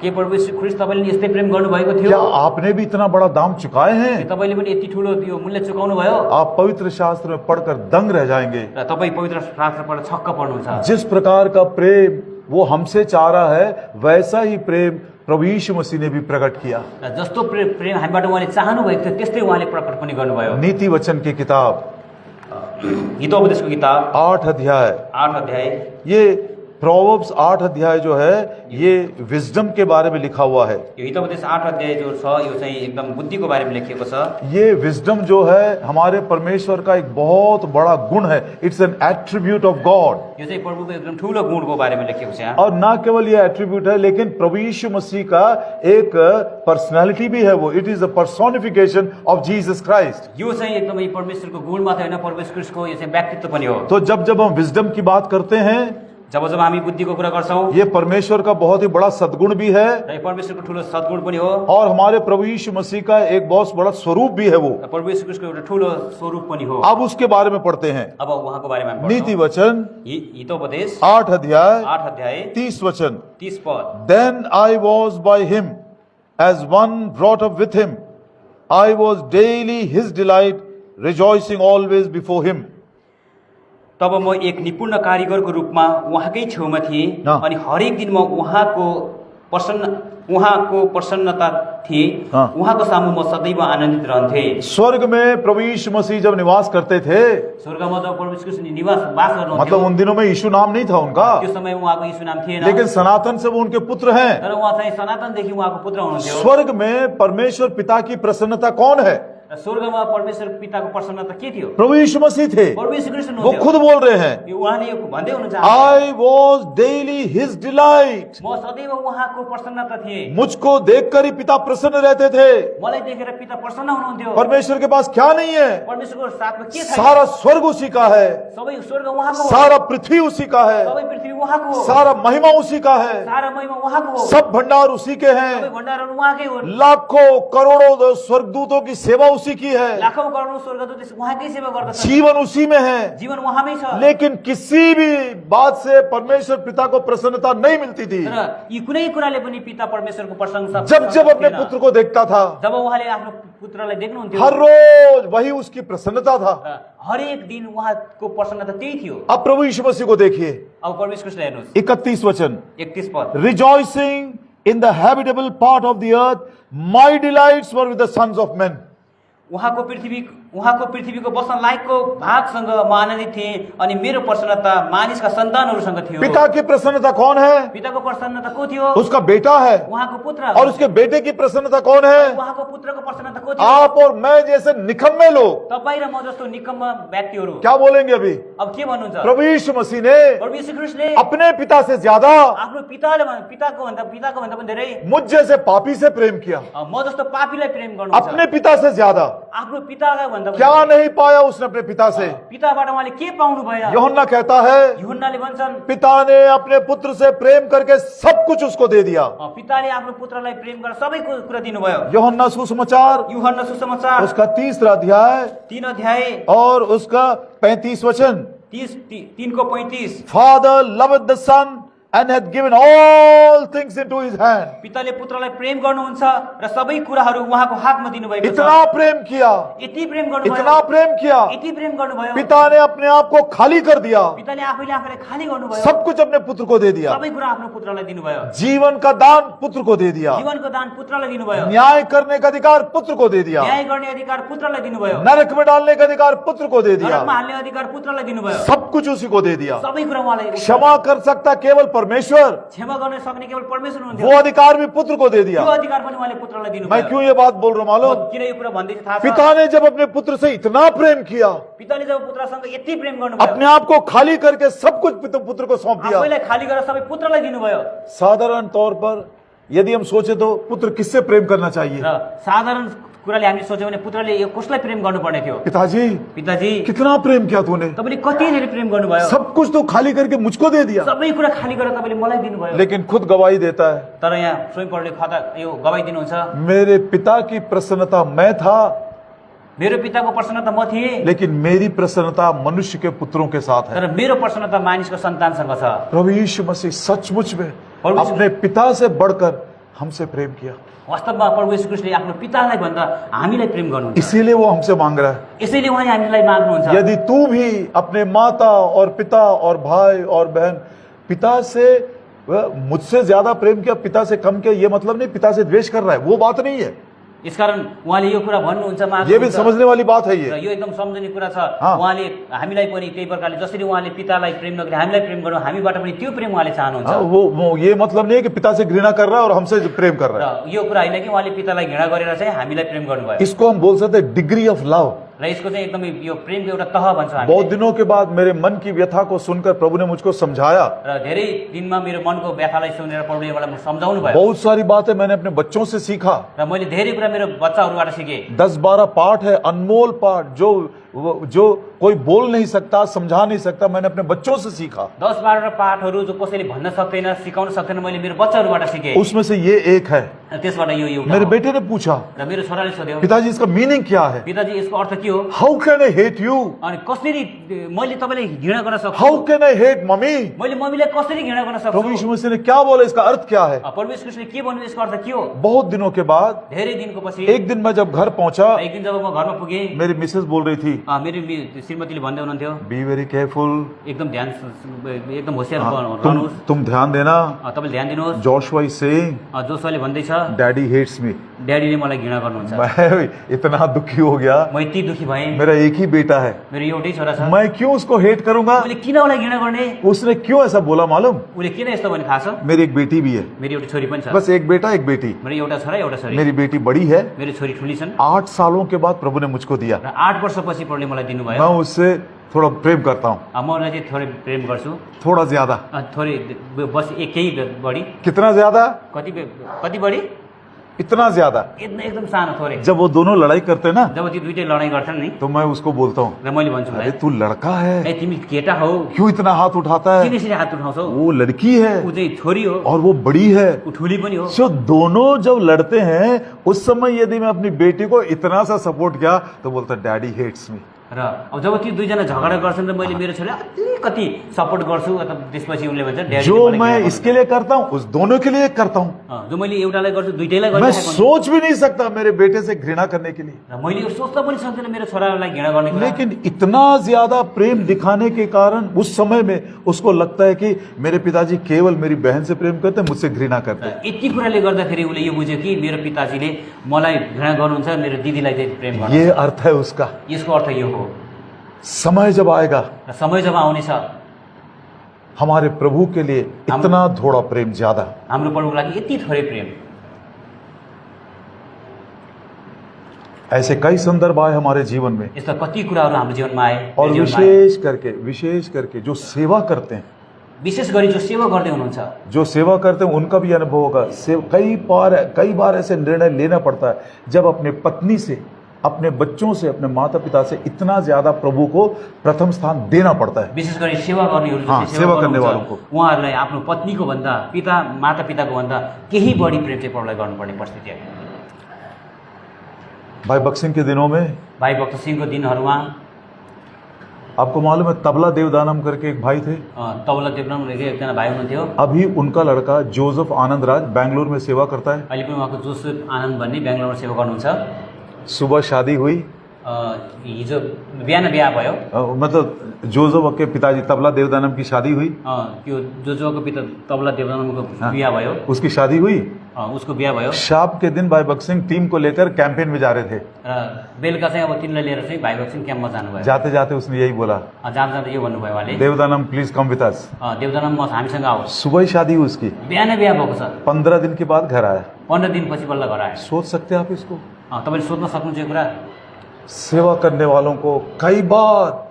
के प्रभु यीशु ख्रीष्ट तपाईले यस्तै प्रेम गर्नुभएको थियो? क्या आपने भी इतना बड़ा दाम चुकाए के हैं? तपाईले पनि यति ठुलो त्यो मूल्य चुकाउनु भयो? आप पवित्र शास्त्र में पढ़कर दंग रह जाएंगे। र तपाई पवित्र शास्त्रबाट छक्क पर्नुहुन्छ। जिस प्रकार का प्रेम वो हमसे चाह रहा है, वैसा ही प्रेम प्रभु यीशु मसीह ने भी प्रकट किया। र जस्तो प्रेम हामीबाट उहाँले चाहनु भएको थियो त्यस्तै उहाँले प्रकट पनि गर्नुभयो। नीति वचन की किताब हितोपदेशको किताब 8 अध्याय, 8 अध्याय, ये प्रोवर्ब्स 8 अध्याय जो है ये विजडम के बारे में लिखा हुआ है। यो हितोपदेश 8 अध्याय जो छ यो चाहिँ एकदम बुद्धिको बारेमा लेखिएको छ। ये विजडम जो है हमारे परमेश्वर का एक बहुत बड़ा गुण है, it's an attribute of God. यो चाहिँ प्रभुको एकदम ठुलो गुणको बारेमा लेखिएको छ यहाँ। और ना केवल ये एट्रीब्यूट है, लेकिन प्रभु यीशु मसीह का एक पर्सनालिटी भी है, वो it is a personification of Jesus Christ. यो चाहिँ एकदमै परमेश्वरको गुण मात्र होइन, परमेश्वर ख्रीष्टको यो चाहिँ व्यक्तित्व पनि हो। तो जब जब हम विजडम की बात करते हैं, जब जब हामी बुद्धिको कुरा गर्छौं, ये परमेश्वर का बहुत ही बड़ा सद्गुण भी है र यो परमेश्वरको ठुलो सद्गुण पनि हो, और हमारे प्रभु यीशु मसीह का एक बहुत बड़ा स्वरूप भी है वो। र परमेश्वर ख्रीष्टको एउटा ठुलो स्वरूप पनि हो। अब उसके बारे में पढ़ते हैं। अब उहाँको बारेमा हामी नीति पढ्छौं। वचन हितोपदेश 8 अध्याय 8 अध्याय 30 वचन। 30 पद। Then I was by him as one brought up with him. I was daily his delight, rejoicing always before him. तब म एक निपुण कारिगरको रूपमा उहाँकै छेउमा थिएँ अनि हरेक दिन म उहाँको प्रसन्नता थिए, उहाँको सामु म सदैव आनन्दित रहन्थे। स्वर्ग में प्रभु यीशु मसीह जब निवास करते थे, स्वर्गमा जब परमेश्वर निवास बास गर्नुहुन्थ्यो, मतलब उन दिनों में यीशु नाम नहीं था उनका, त्यो समय उहाँको यीशु नाम थिएन, लेकिन सनातन से वो उनके पुत्र हैं। तर उहाँ चाहिँ सनातनदेखि उहाँको पुत्र हुनुहुन्थ्यो। स्वर्ग में परमेश्वर पिता की प्रसन्नता कौन है? स्वर्गमा परमेश्वर पिताको प्रसन्नता के थियो? प्रभु यीशु मसीह थे। परमेश्वर कृष्ण वो खुद बोल रहे हैं, यो उहाँले यो भन्दै हुनुहुन्छ, I was daily his delight. म सदैव उहाँको प्रसन्नता थिएँ। मुझको देखकर ही पिता प्रसन्न रहते थे। मलाई देखेर पिता प्रसन्न हुनुहुन्थ्यो। परमेश्वर के पास क्या नहीं है? परमेश्वरको साथमा के छ? सारा स्वर्ग उसी का है, सबै स्वर्ग उहाँको हो, सारा पृथ्वी उसी का है, सबै पृथ्वी उहाँको हो, सारा महिमा उसी का है, सारा महिमा उहाँको हो, सब भंडार उसी के सबै हैं, भण्डारहरू उहाँकै हुन्, लाखों करोड़ों स्वर्गदूतों की सेवा उसी की है, लाखौं करोडौं स्वर्गदूत उहाँकै सेवा गर्दछन्, जीवन उसी में है। जीवन उहाँमै छ। लेकिन किसी भी बात से परमेश्वर पिता को प्रसन्नता नहीं मिलती थी। र यी कुनै कुराले पनि पिता परमेश्वरको प्रशंसा जब जब अपने पुत्र को देखता था, जब उहाँले आफ्नो पुत्रलाई देख्नुहुन्थ्यो, हर रोज वही उसकी प्रसन्नता था। र हरेक दिन उहाँको प्रसन्नता त्यही थियो। अब प्रभु यीशु मसीह को देखिए, अब परमेश्वरलाई हेर्नुहोस्, 31 वचन। 31 पद। Rejoicing in the habitable part of the earth, my delights were with the sons of men. उहाँको पृथ्वीको बस्न लायकको भागसँग म आनन्दित थिएँ अनि मेरो प्रसन्नता मानिसका सन्तानहरूसँग थियो। पिता की प्रसन्नता कौन है? पिताको प्रसन्नता को थियो? उसका बेटा है। उहाँको पुत्र। और उसके बेटे की प्रसन्नता कौन है? उहाँको पुत्रको प्रसन्नता को थियो? आप और मैं जैसे निकम्मे लोग। तपाईँ र म जस्तो निकम्मा व्यक्तिहरू क्या बोलेंगे अभी? अब के भन्नुहुन्छ? प्रभु यीशु मसीह ने प्रभु यीशु ख्रीष्टले अपने पिता से ज्यादा आफ्नो पिताको भन्दा पनि धेरै मुझ जैसे पापी से प्रेम किया। म जस्तो पापीलाई प्रेम गर्नुहुन्छ। अपने पिता से ज्यादा आफ्नो पितालाई भन्दा भन्दा पनि क्या नहीं पाया उसने अपने पिता से? पिताबाट उहाँले के पाउनु भयो? यूहन्ना कहता है यूहन्नाले भन्छन् पिता ने अपने पुत्र से प्रेम करके सब कुछ उसको दे दिया। पिताले आफ्नो पुत्रलाई प्रेम गरेर सबै कुरा दिनुभयो। यूहन्ना सुसमाचार यूहन्ना सुसमाचार उसका 3 अध्याय 3 अध्याय और उसका 35 वचन। 3 को 35। Father loveth the son and hath given all things into his hand. पिताले पुत्रलाई प्रेम गर्नुहुन्छ र सबै कुराहरू उहाँको हातमा दिनुभएको छ। इतना प्रेम किया, यति प्रेम गर्नुभयो, इतना प्रेम किया, यति प्रेम गर्नुभयो। पिता ने अपने आप को खाली कर दिया, पिताले आफैले आफैलाई खाली गर्नुभयो, सब कुछ अपने पुत्र को दे दिया। सबै कुरा आफ्नो पुत्रलाई दिनुभयो। जीवन का दान पुत्र को दे दिया, जीवनको दान पुत्रलाई दिनुभयो। न्याय करने का अधिकार पुत्र को दे दिया, न्याय गर्ने अधिकार पुत्रलाई दिनुभयो। नरक में डालने का अधिकार पुत्र को दे दिया, नरकमा हाल्ने अधिकार पुत्रलाई दिनुभयो। सब कुछ उसी को दे दिया। सबै कुरा उहाँलाई। क्षमा कर सकता केवल परमेश्वर, क्षमा गर्न सक्ने केवल परमेश्वर हुनुहुन्थ्यो। वो अधिकार भी पुत्र को दे दिया। त्यो अधिकार पनि उहाँले पुत्रलाई दिनुभयो। मैं क्यों ये बात बोल रहा हूं मालूम? किन यो कुरा भन्दै थाहा छ? पिता ने जब अपने पुत्र से इतना प्रेम किया, पिताले जब पुत्रसँग यति प्रेम गर्नुभयो, अपने आप को खाली करके सब कुछ पुत्र को सौंप दिया। आफैलाई खाली गरेर सबै पुत्रलाई दिनुभयो। साधारण तौर पर यदि हम सोचे तो पुत्र किससे प्रेम करना चाहिए? र साधारण कुराले हामीले सोच्यौं भने पुत्रले यो कसलाई प्रेम गर्नुपर्ने थियो? पिताजी पिताजी कितना प्रेम किया तूने, तपाईले कति धेरै प्रेम गर्नुभयो। सब कुछ तो खाली करके मुझको दे दिया। सबै कुरा खाली गरेर तपाईले मलाई दिनुभयो। लेकिन खुद गवाही देता है, तर यहाँ स्वयं परले खाता यो गवाही दिनुहुन्छ, मेरे पिता की प्रसन्नता मैं था, मेरो पिताको प्रसन्नता म थिएँ, लेकिन मेरी प्रसन्नता मनुष्य के पुत्रों के साथ है। तर मेरो प्रसन्नता मानिसको सन्तानसँग छ। प्रभु यीशु मसीह सचमुच में प्रभु यीशु- अपने पिता से बढ़कर हमसे प्रेम किया, वास्तवमा प्रभु येशू ख्रीष्टले आफ्नो पितालाई भन्दा हामीलाई प्रेम गर्नुहुन्छ। इसीलिए वो हमसे मांग रहा है। यसैले उहाँले हामीलाई माग्नुहुन्छ। यदि तू भी अपने माता और पिता और भाई और बहन, पिता से मुझसे ज्यादा प्रेम किया, पिता से कम किया, ये मतलब नहीं पिता से द्वेष कर रहा है, वो बात नहीं है। यसकारण उहाँले यो कुरा भन्नुहुन्छ, ये भी समझने वाली बात है। र ये यो एकदम सम्झने कुरा छ। हाँ। उहाँले हामीलाई पनि त्यही प्रकारले जसरी उहाँले पितालाई प्रेम नगरे हामीलाई प्रेम गर्नु, हामीबाट पनि त्यो प्रेम उहाँले चाहनुहुन्छ। वो ये मतलब नहीं है कि पिता से घृणा कर रहा है और हमसे प्रेम कर रहा है। र यो कुरा होइन कि उहाँले पितालाई घृणा गरेर चाहिँ हामीलाई प्रेम गर्नुभयो। इसको हम बोल सकते हैं डिग्री ऑफ लव। र यसको चाहिँ एकदमै यो प्रेमको एउटा तह भन्छौँ हामी। बहुत दिनों के बाद मेरे मन की व्यथा को सुनकर प्रभु ने मुझको समझाया। र धेरै दिनमा मेरो मनको व्यथालाई सुनेर प्रभुले मलाई सम्झाउनु भयो। बहुत सारी बातें मैंने अपने बच्चों से सीखा। र मैले धेरै कुरा मेरो बच्चाहरूबाट सिकेँ। 10-12 पाठ है, अनमोल पाठ, जो कोई बोल नहीं सकता, समझा नहीं सकता, मैंने अपने बच्चों से सीखा। 10-12 पाठहरू जो कसैले भन्न सक्दैन, सिकाउन सक्दैन, मैले मेरो बच्चाहरूबाट सिकेँ। उसमें से ये एक है। त्यसबाट यो एउटा मेरे हो। बेटे ने पूछा, र मेरो छोराले सोध्यो, पिताजी इसका मीनिंग क्या है? पिताजी यसको अर्थ के हो? How can I hate you? अनि कसरी मैले तपाईँलाई घृणा गर्न सक्छु? How can I hate mummy? मैले मम्मीलाई कसरी घृणा गर्न सक्छु? प्रभु यीशु मसीह ने क्या बोला, इसका अर्थ क्या है? प्रभु येशू ख्रीष्टले के भन्नु, यसको अर्थ के हो? बहुत दिनों के बाद धेरै दिनको पछि एक दिन मैं जब घर पहुंचा, एक दिन जब म घरमा पुगेँ, मेरी मिसेस बोल रही थी, मेरो श्रीमतीले भन्दै हुनुहुन्थ्यो, बी वेरी केयरफुल, एकदम ध्यान, एकदम होशियार रहनुहोस्, तुम ध्यान देना, तपाईँले ध्यान दिनुहोस्। जोशुआ इज सेइंग जोसुवाले भन्दैछ, डैडी हेट्स मी। ड्याडीले मलाई घृणा गर्नुहुन्छ। मैं इतना दुखी हो गया, म यति दुखी भएँ। मेरा एक ही बेटा है, मेरो एउटै छोरा छ, मैं क्यों उसको हेट करूंगा? मैले किन उसलाई घृणा गर्ने? उसने क्यों ऐसा बोला मालूम? उसले किन यस्तो भने थाहा छ? मेरी एक बेटी भी है, मेरो एउटा छोरी पनि छ। बस एक बेटा एक बेटी। मेरो एउटा छोरा एउटा छोरी। मेरी बेटी बड़ी है, मेरो छोरी ठुली छन्। 8 सालों के बाद प्रभु ने मुझको दिया। र 8 वर्षपछि प्रभुले मलाई दिनुभयो। मैं उससे थोड़ा प्रेम करता हूँ, म उसलाई चाहिँ थोरै प्रेम गर्छु, थोड़ा ज्यादा। थोरै बस केही बढी। कितना ज्यादा? कति बढी? इतना ज्यादा। एकदम सानो थोरै। जब वो दोनों लड़ाई करते हैं ना, जब ती दुईटै लडाईँ गर्छन् नि, तो मैं उसको बोलता हूँ, र मैले भन्छु, अरे तू लड़का है, ए तिमी केटा हौ, क्यों इतना हाथ उठाता किन है? यसरी हात उठाउँछौ? वो लड़की है ऊ चाहिँ छोरी हो, और वो बड़ी है। ऊ ठुली पनि हो। जो दोनों जब लड़ते हैं उस समय यदि मैं अपनी बेटी को इतना सा सपोर्ट किया तो बोलता डैडी हेट्स मी। र अब जब ती दुईजना झगडा गर्छन् र मैले मेरो छोरीलाई कति सपोर्ट गर्छु, त्यसपछि उनले भन्छ ड्याडी, जो मैं इसके लिए करता हूँ उस दोनों के लिए करता हूँ। जो मैले एउटालाई गर्छु दुईटैलाई मैं गरिरहेको हुन्छु। सोच भी नहीं सकता मेरे बेटे से घृणा करने के लिए, र मैले यो सोच्न पनि सक्दिनँ मेरो छोरालाई घृणा गर्ने कुरा। लेकिन इतना ज्यादा प्रेम दिखाने के कारण उस समय में उसको लगता है कि मेरे पिताजी केवल मेरी बहन से प्रेम करते हैं, मुझसे घृणा करते हैं। यति कुराले गर्दाखेरि उसले यो बुझ्यो कि मेरो पिताजीले मलाई घृणा गर्नुहुन्छ, मेरो दिदीलाई चाहिँ प्रेम गर्नुहुन्छ। ये अर्थ है उसका। यसको अर्थ यो हो। समय जब आएगा र समय जब आउनेछ, हमारे प्रभु के लिए इतना थोड़ा प्रेम ज्यादा। हाम्रो प्रभुको लागि यति थोरै प्रेम। ऐसे कई संदर्भ आए हमारे जीवन में, यस्ता कति कुराहरू हाम्रो जीवनमा आए, और मेरो जीवनमा आए। विशेष करके जो सेवा करते हैं, विशेष गरी जो सेवा गर्दै हुनुहुन्छ, जो सेवा करते हैं उनका भी अनुभव होगा। कई बार ऐसे निर्णय लेना पड़ता है जब अपने पत्नी से अपने बच्चों से, अपने माता पिता से इतना ज्यादा प्रभु को प्रथम स्थान देना पड़ता है। विशेष गरी सेवा गर्नेहरू हाँ, जसले सेवा करने गर्नुहुन्छ, वालों को। उहाँहरूलाई आफ्नो पत्नीको भन्दा, माता पिताको भन्दा केही बढी प्रेम चाहिँ प्रभुलाई गर्नुपर्ने परिस्थिति आयो। भाई बक्सिंग के दिनों में भाइ भक्त सिंहको दिनहरूमा आपको मालूम है तबला देवदानम करके एक भाई थे, तबला देवनाम एकजना भाइ हुनुहुन्थ्यो। अभी उनका लड़का जोसेफ आनंद राज बैंगलोर में सेवा करता है। अहिले पनि उहाँको जोसेफ आनन्द भन्ने बेङ्गलोरमा सेवा गर्नुहुन्छ। सुबह शादी हुई, हिजो बिहान बिहा भयो। मतलब जोसेफ के पिताजी तबला देवदानम की शादी हुई, त्यो जोजोको पिता तबला देवनामको बिहा भयो, उसकी शादी हुई। उसको बिहा भयो। शाम के दिन भाई बक्सिंग टीम को लेकर कैंपेन में जा रहे थे। र बेलुका चाहिँ अब तिनलाई लिएर चाहिँ भाइ भक्सिङ क्याम्पमा जानुभयो। जाते जाते उसने यही बोला, जाँदा जाँदा यो भन्नुभयो उहाँले, देवदानम प्लीज कम विथ अस। देवदानम हामीसँग आओस्। सुबह ही शादी हुई उसकी, बिहानै बिहा भएको छ। 15 दिन के बाद घर आया। 15 दिनपछि बल्ल घर आयो। सोच सकते हैं आप इसको? तपाईँले सोध्न सक्नुहुन्छ यो कुरा? सेवा करने वालों को कई बार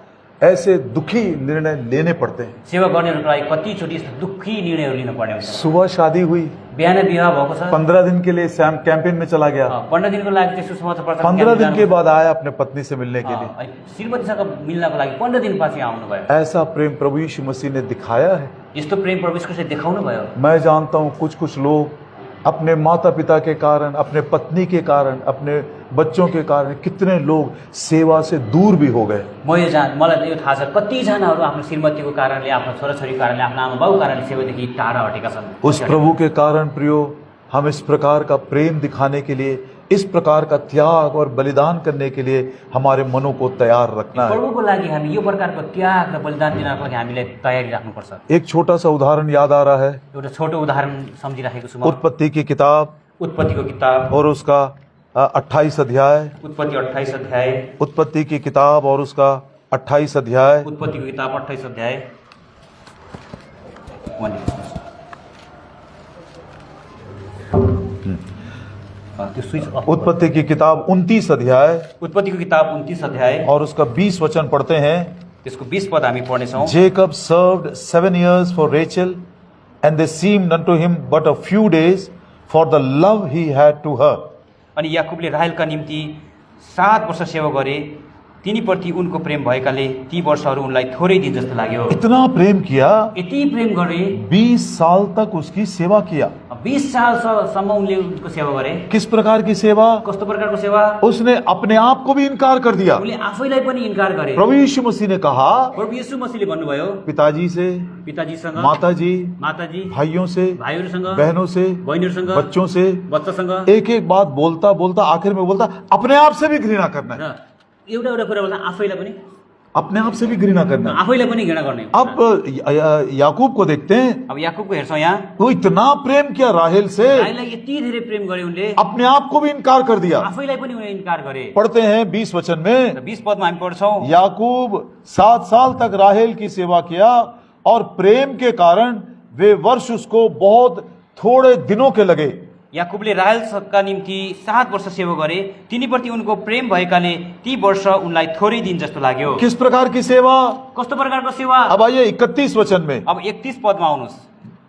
ऐसे दुखी निर्णय लेने पड़ते हैं। सेवा गर्नेहरूको लागि कतिचोटि यस्तो दुःखी निर्णयहरू लिनु पर्ने हुन्छ। सुबह शादी हुई, बिहान बिहा भएको छ, 15 दिन के लिए सैम कैंपेन में चला गया। 15 दिनको लागि चाहिँ सुसमाचार प्रचार 15 दिन के बाद आया अपने पत्नी से मिलने के लिए। श्रीमतीसँग मिल्नको लागि 15 दिनपछि आउनुभयो। ऐसा प्रेम प्रभु यीशु मसीह ने दिखाया है। यस्तो प्रेम प्रभु यीशुले देखाउनु भयो। मैं जानता हूँ कुछ लोग अपने माता पिता के कारण, अपने पत्नी के कारण, अपने बच्चों के कारण कितने लोग सेवा से दूर भी हो गए। मलाई यो थाहा छ कतिजनाहरू आफ्नो श्रीमतीको कारणले, आफ्नो छोराछोरीको कारणले, आफ्नो आमा बाउको कारणले सेवादेखि टाढा हटेका छन्। उस प्रभु के कारण प्रियो, हम इस प्रकार का प्रेम दिखाने के लिए, इस प्रकार का त्याग और बलिदान करने के लिए हमारे मनों को तैयार रखना है। प्रभुको लागि हामी यो प्रकारको त्याग र बलिदान दिनको लागि हामीले तयारी राख्नुपर्छ। एक छोटा सा उदाहरण याद आ रहा है, एउटा छोटो उदाहरण सम्झिराखेको छु म। उत्पत्ति की किताब उत्पत्तिको किताब और उसका 28 अध्याय। उत्पत्ति 28 अध्याय। उत्पत्ति की किताब और उसका 28 अध्याय। उत्पत्तिको किताब 28 अध्याय। उत्पत्ति की किताब 29 अध्याय। उत्पत्तिको किताब 29 अध्याय और उसका 20 वचन पढ़ते हैं। त्यसको 20 पद हामी पढ्नेछौँ। Jacob served 7 years for Rachel, and they seemed unto him but a few days for the love he had to her. अनि याकुबले राहेलका निम्ति 7 वर्ष सेवा गरे, तिनीप्रति उनको प्रेम भएकाले ती वर्षहरू उनलाई थोरै दिन जस्तो लाग्यो। इतना प्रेम किया, यति प्रेम गरे, 20 साल तक उसकी सेवा किया। 20 सालसम्म उनले उनको सेवा गरे। किस प्रकार की सेवा? कस्तो प्रकारको सेवा? उसने अपने आप को भी इनकार कर दिया। उनले आफैलाई पनि इन्कार गरे। प्रभु यीशु मसीह ने कहा, प्रभु यीशु मसीहले भन्नुभयो, पिताजी से, पिताजीसँग, माताजी, भाइयों से, भाइहरूसँग, बहनों से, बहिनीहरूसँग, बच्चों से, बच्चासँग, एक एक बात बोलता बोलता आखिर में बोलता अपने आप से भी घृणा करना है। एउटा एउटा कुरा बोल्दा आफैलाई पनि, अपने आप से भी घृणा करना है। आफैलाई पनि घृणा गर्ने। अब याकूब को देखते हैं, अब याकूबको हेर्छौँ यहाँ, वो इतना प्रेम किया राहेल से, राहेललाई यति धेरै प्रेम गरे उनले, अपने आप को भी इनकार कर दिया। आफैलाई पनि उनले इन्कार गरे। पढ़ते हैं 20 वचन में, 20 पदमा हामी पढ्छौँ, याकूब 7 साल तक राहेल की सेवा किया और प्रेम के कारण वे वर्ष उसको बहुत थोड़े दिनों के लगे। याकुबले राहेलका निम्ति 7 वर्ष सेवा गरे, तिनीप्रति उनको प्रेम भएकाले ती वर्ष उनलाई थोरै दिन जस्तो लाग्यो। किस प्रकार की सेवा? कस्तो प्रकारको सेवा? अब आइए 31 वचन में। अब 31 पदमा आउनुहोस्।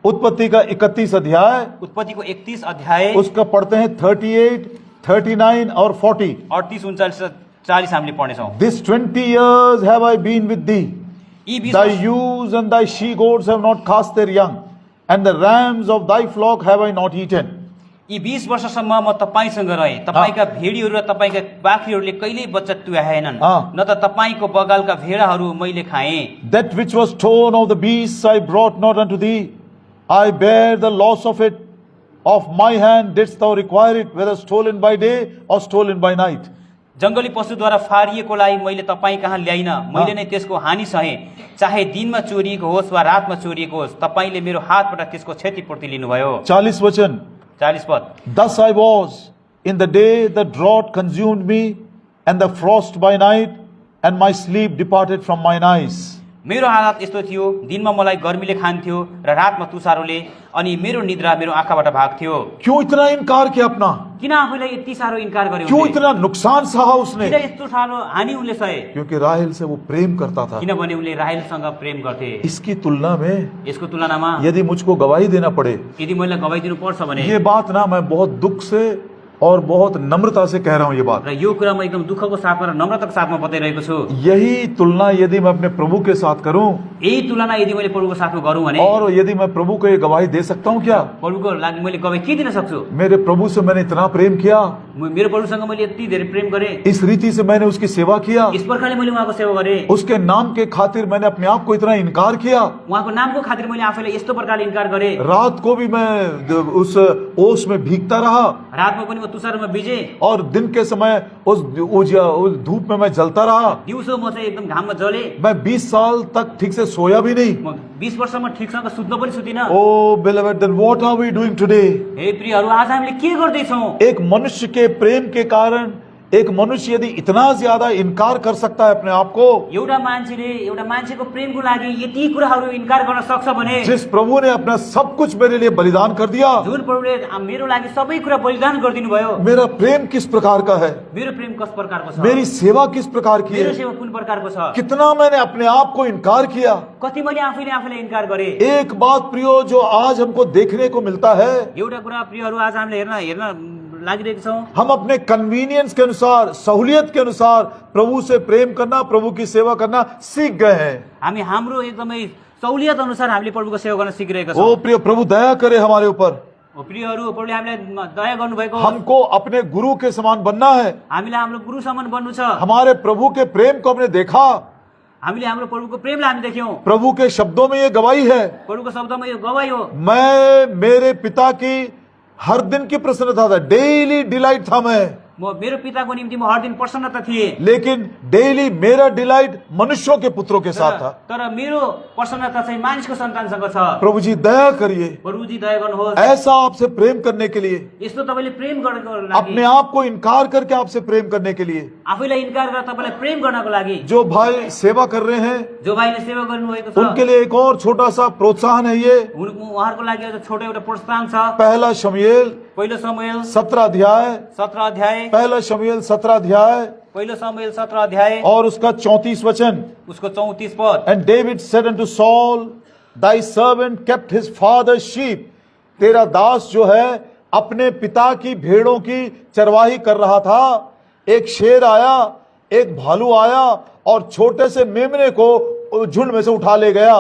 उत्पत्ति का 31 अध्याय, उत्पत्तिको 31 अध्याय, उसका पढ़ते हैं 38, 39 और 40। 38, 39, 40 हामीले पढ्नेछौँ। This 20 years have I been with thee. Thy ewes and thy she goats have not cast their young, and the rams of thy flock have I not eaten. यी 20 वर्षसम्म म तपाईसँग रहेँ, तपाईका भेडीहरू र तपाईका बाख्रीहरूले कहिल्यै बच्चा तुल्याएनन्, न त तपाईको बगालका भेडाहरू मैले खाएँ। That which was torn of the beasts I brought not unto thee, I bear the loss of it, of my hand didst thou require it, whether stolen by day or stolen by night. जंगली पशुद्वारा फारिएकोलाई मैले तपाईँ कहाँ ल्याइन, मैले नै त्यसको हानि सहे, चाहे दिनमा चोरिएको होस् वा रातमा चोरिएको होस्, तपाईले मेरो हातबाट त्यसको क्षतिपूर्ति लिनुभयो। 40 वचन, 40 पद। Thus I was in the day the drought consumed me, and the frost by night, and my sleep departed from mine eyes. मेरो हालत यस्तो थियो, दिनमा मलाई गर्मीले खान्थ्यो र रातमा तुषारोले, अनि मेरो निद्रा मेरो आँखाबाट भाग्थ्यो। क्यों इतना इनकार किया अपना? किन आफैलाई यति सारो इन्कार गर्यो? क्यों इतना नुकसान सहा उसने? किन यस्तो सारो हानि उनले सहे? क्योंकि राहेल से वो प्रेम करता था। किनभने उनले राहेलसँग प्रेम गर्थे। इसकी तुलना में, यसको तुलनामा यदि मुझको गवाही देना पड़े, यदि मैले गवाही दिनु पर्छ भने, ये बात ना मैं बहुत दुख से और बहुत नम्रता से कह रहा हूं ये बात। र यो कुरा म एकदम दुःखको साथमा र नम्रताको साथमा बताइरहेको छु। यही तुलना यदि मैं अपने प्रभु के साथ करूं यही तुलना यदि मैले प्रभुको साथमा गरौँ भने और यदि मैं प्रभु को ये गवाही दे सकता हूं क्या, प्रभुको लागि मैले गवाही के दिन सक्छु? मेरे प्रभु से मैंने इतना प्रेम किया, मेरो प्रभुसँग मैले यति धेरै प्रेम गरेँ, इस रीति से मैंने उसकी सेवा किया, यस प्रकारले मैले उहाँको सेवा गरेँ, उसके नाम के खातिर मैंने अपने आप को इतना इनकार किया, उहाँको नामको खातिर मैले आफैलाई यस्तो प्रकारले इन्कार गरेँ, रात को भी मैं उस ओस में भीगता रहा रातमा पनि म तुषारमा भिजेँ, और दिन के समय उस धूप में मैं जलता रहा। दिउँसो म चाहिँ एकदम घाममा जलेँ। मैं 20 साल तक ठीक से सोया भी नहीं। म 20 वर्षमा ठिकसँग सुत्न पनि सुतिनँ। Oh beloved, then what are we doing today? हे प्रियहरू, आज हामीले के गर्दैछौँ? एक मनुष्य के प्रेम के कारण एक मनुष्य यदि इतना ज्यादा इनकार कर सकता है अपने आप को, एउटा मान्छेको प्रेमको लागि यति कुराहरू इन्कार गर्न सक्छ भने, जिस प्रभु ने अपना सब कुछ मेरे लिए बलिदान कर दिया, जुन प्रभुले मेरो लागि सबै कुरा बलिदान गरिदिनु भयो, मेरा प्रेम किस प्रकार का है, मेरो प्रेम कस प्रकारको छ, मेरी सेवा किस प्रकार की मेरो है, सेवा कुन प्रकारको छ, कितना मैंने अपने आप को इनकार किया। कति मैले आफैले इन्कार गरेँ। एक बात प्रियो जो आज हमको देखने को मिलता है, एउटा कुरा प्रियहरू आज हामीले हेर्न लागिरहेको छौँ, हम अपने कन्वीनियंस के अनुसार, सहूलियत के अनुसार प्रभु से प्रेम करना, प्रभु की सेवा करना सीख गए हैं। हामी हाम्रो एकदमै सहुलियत अनुसार हामीले प्रभुको सेवा गर्न सिकिरहेका ओ छौँ। प्रिय, प्रभु दया करे हमारे ऊपर। प्रियहरू, प्रभुले हामीलाई दया गर्नुभएको, हमको अपने गुरु के समान बनना है। हामीलाई हाम्रो गुरु समान बन्नु छ। हमारे प्रभु के प्रेम को हमने देखा, हामीले हाम्रो प्रभुको प्रेमलाई हामी देख्यौँ। प्रभु के शब्दों में ये गवाही है, प्रभुको शब्दमा यो गवाही हो, मैं मेरे पिता की हर दिन की प्रसन्नता था, डेली डिलाइट था मैं, मेरो पिताको निम्ति म हर दिन प्रसन्नता थिएँ, लेकिन डेली मेरा डिलाइट मनुष्यों के पुत्रों के साथ था। तर मेरो प्रसन्नता चाहिँ मानिसको सन्तानसँग छ। प्रभु जी दया करिए, प्रभुजी दया गर्नुहोस्। ऐसा आपसे प्रेम करने के लिए, यस्तो तपाईँले प्रेम गर्नको अपने लागि, आप को इनकार करके आपसे प्रेम करने के लिए, आफैलाई इन्कार गरेर तपाईँलाई प्रेम गर्नको लागि जो भाई सेवा कर रहे हैं जो भाइले सेवा गर्नुभएको छ, उनके लिए एक और छोटा सा प्रोत्साहन है ये। उहाँहरूको लागि एउटा छोटो एउटा प्रोत्साहन छ। पहला शमूएल पहिलो शमूएल 17 अध्याय, 17 अध्याय, पहला शमूएल 17 अध्याय पहिलो शमूएल 17 अध्याय और उसका 34 वचन। उसको 34 पद। And David said unto Saul, thy servant kept his father's sheep. तेरा दास जो है अपने पिता की भेड़ों की चरवाही कर रहा था, एक शेर आया, एक भालू आया और छोटे से मेमने को झुंड में से उठा ले गया।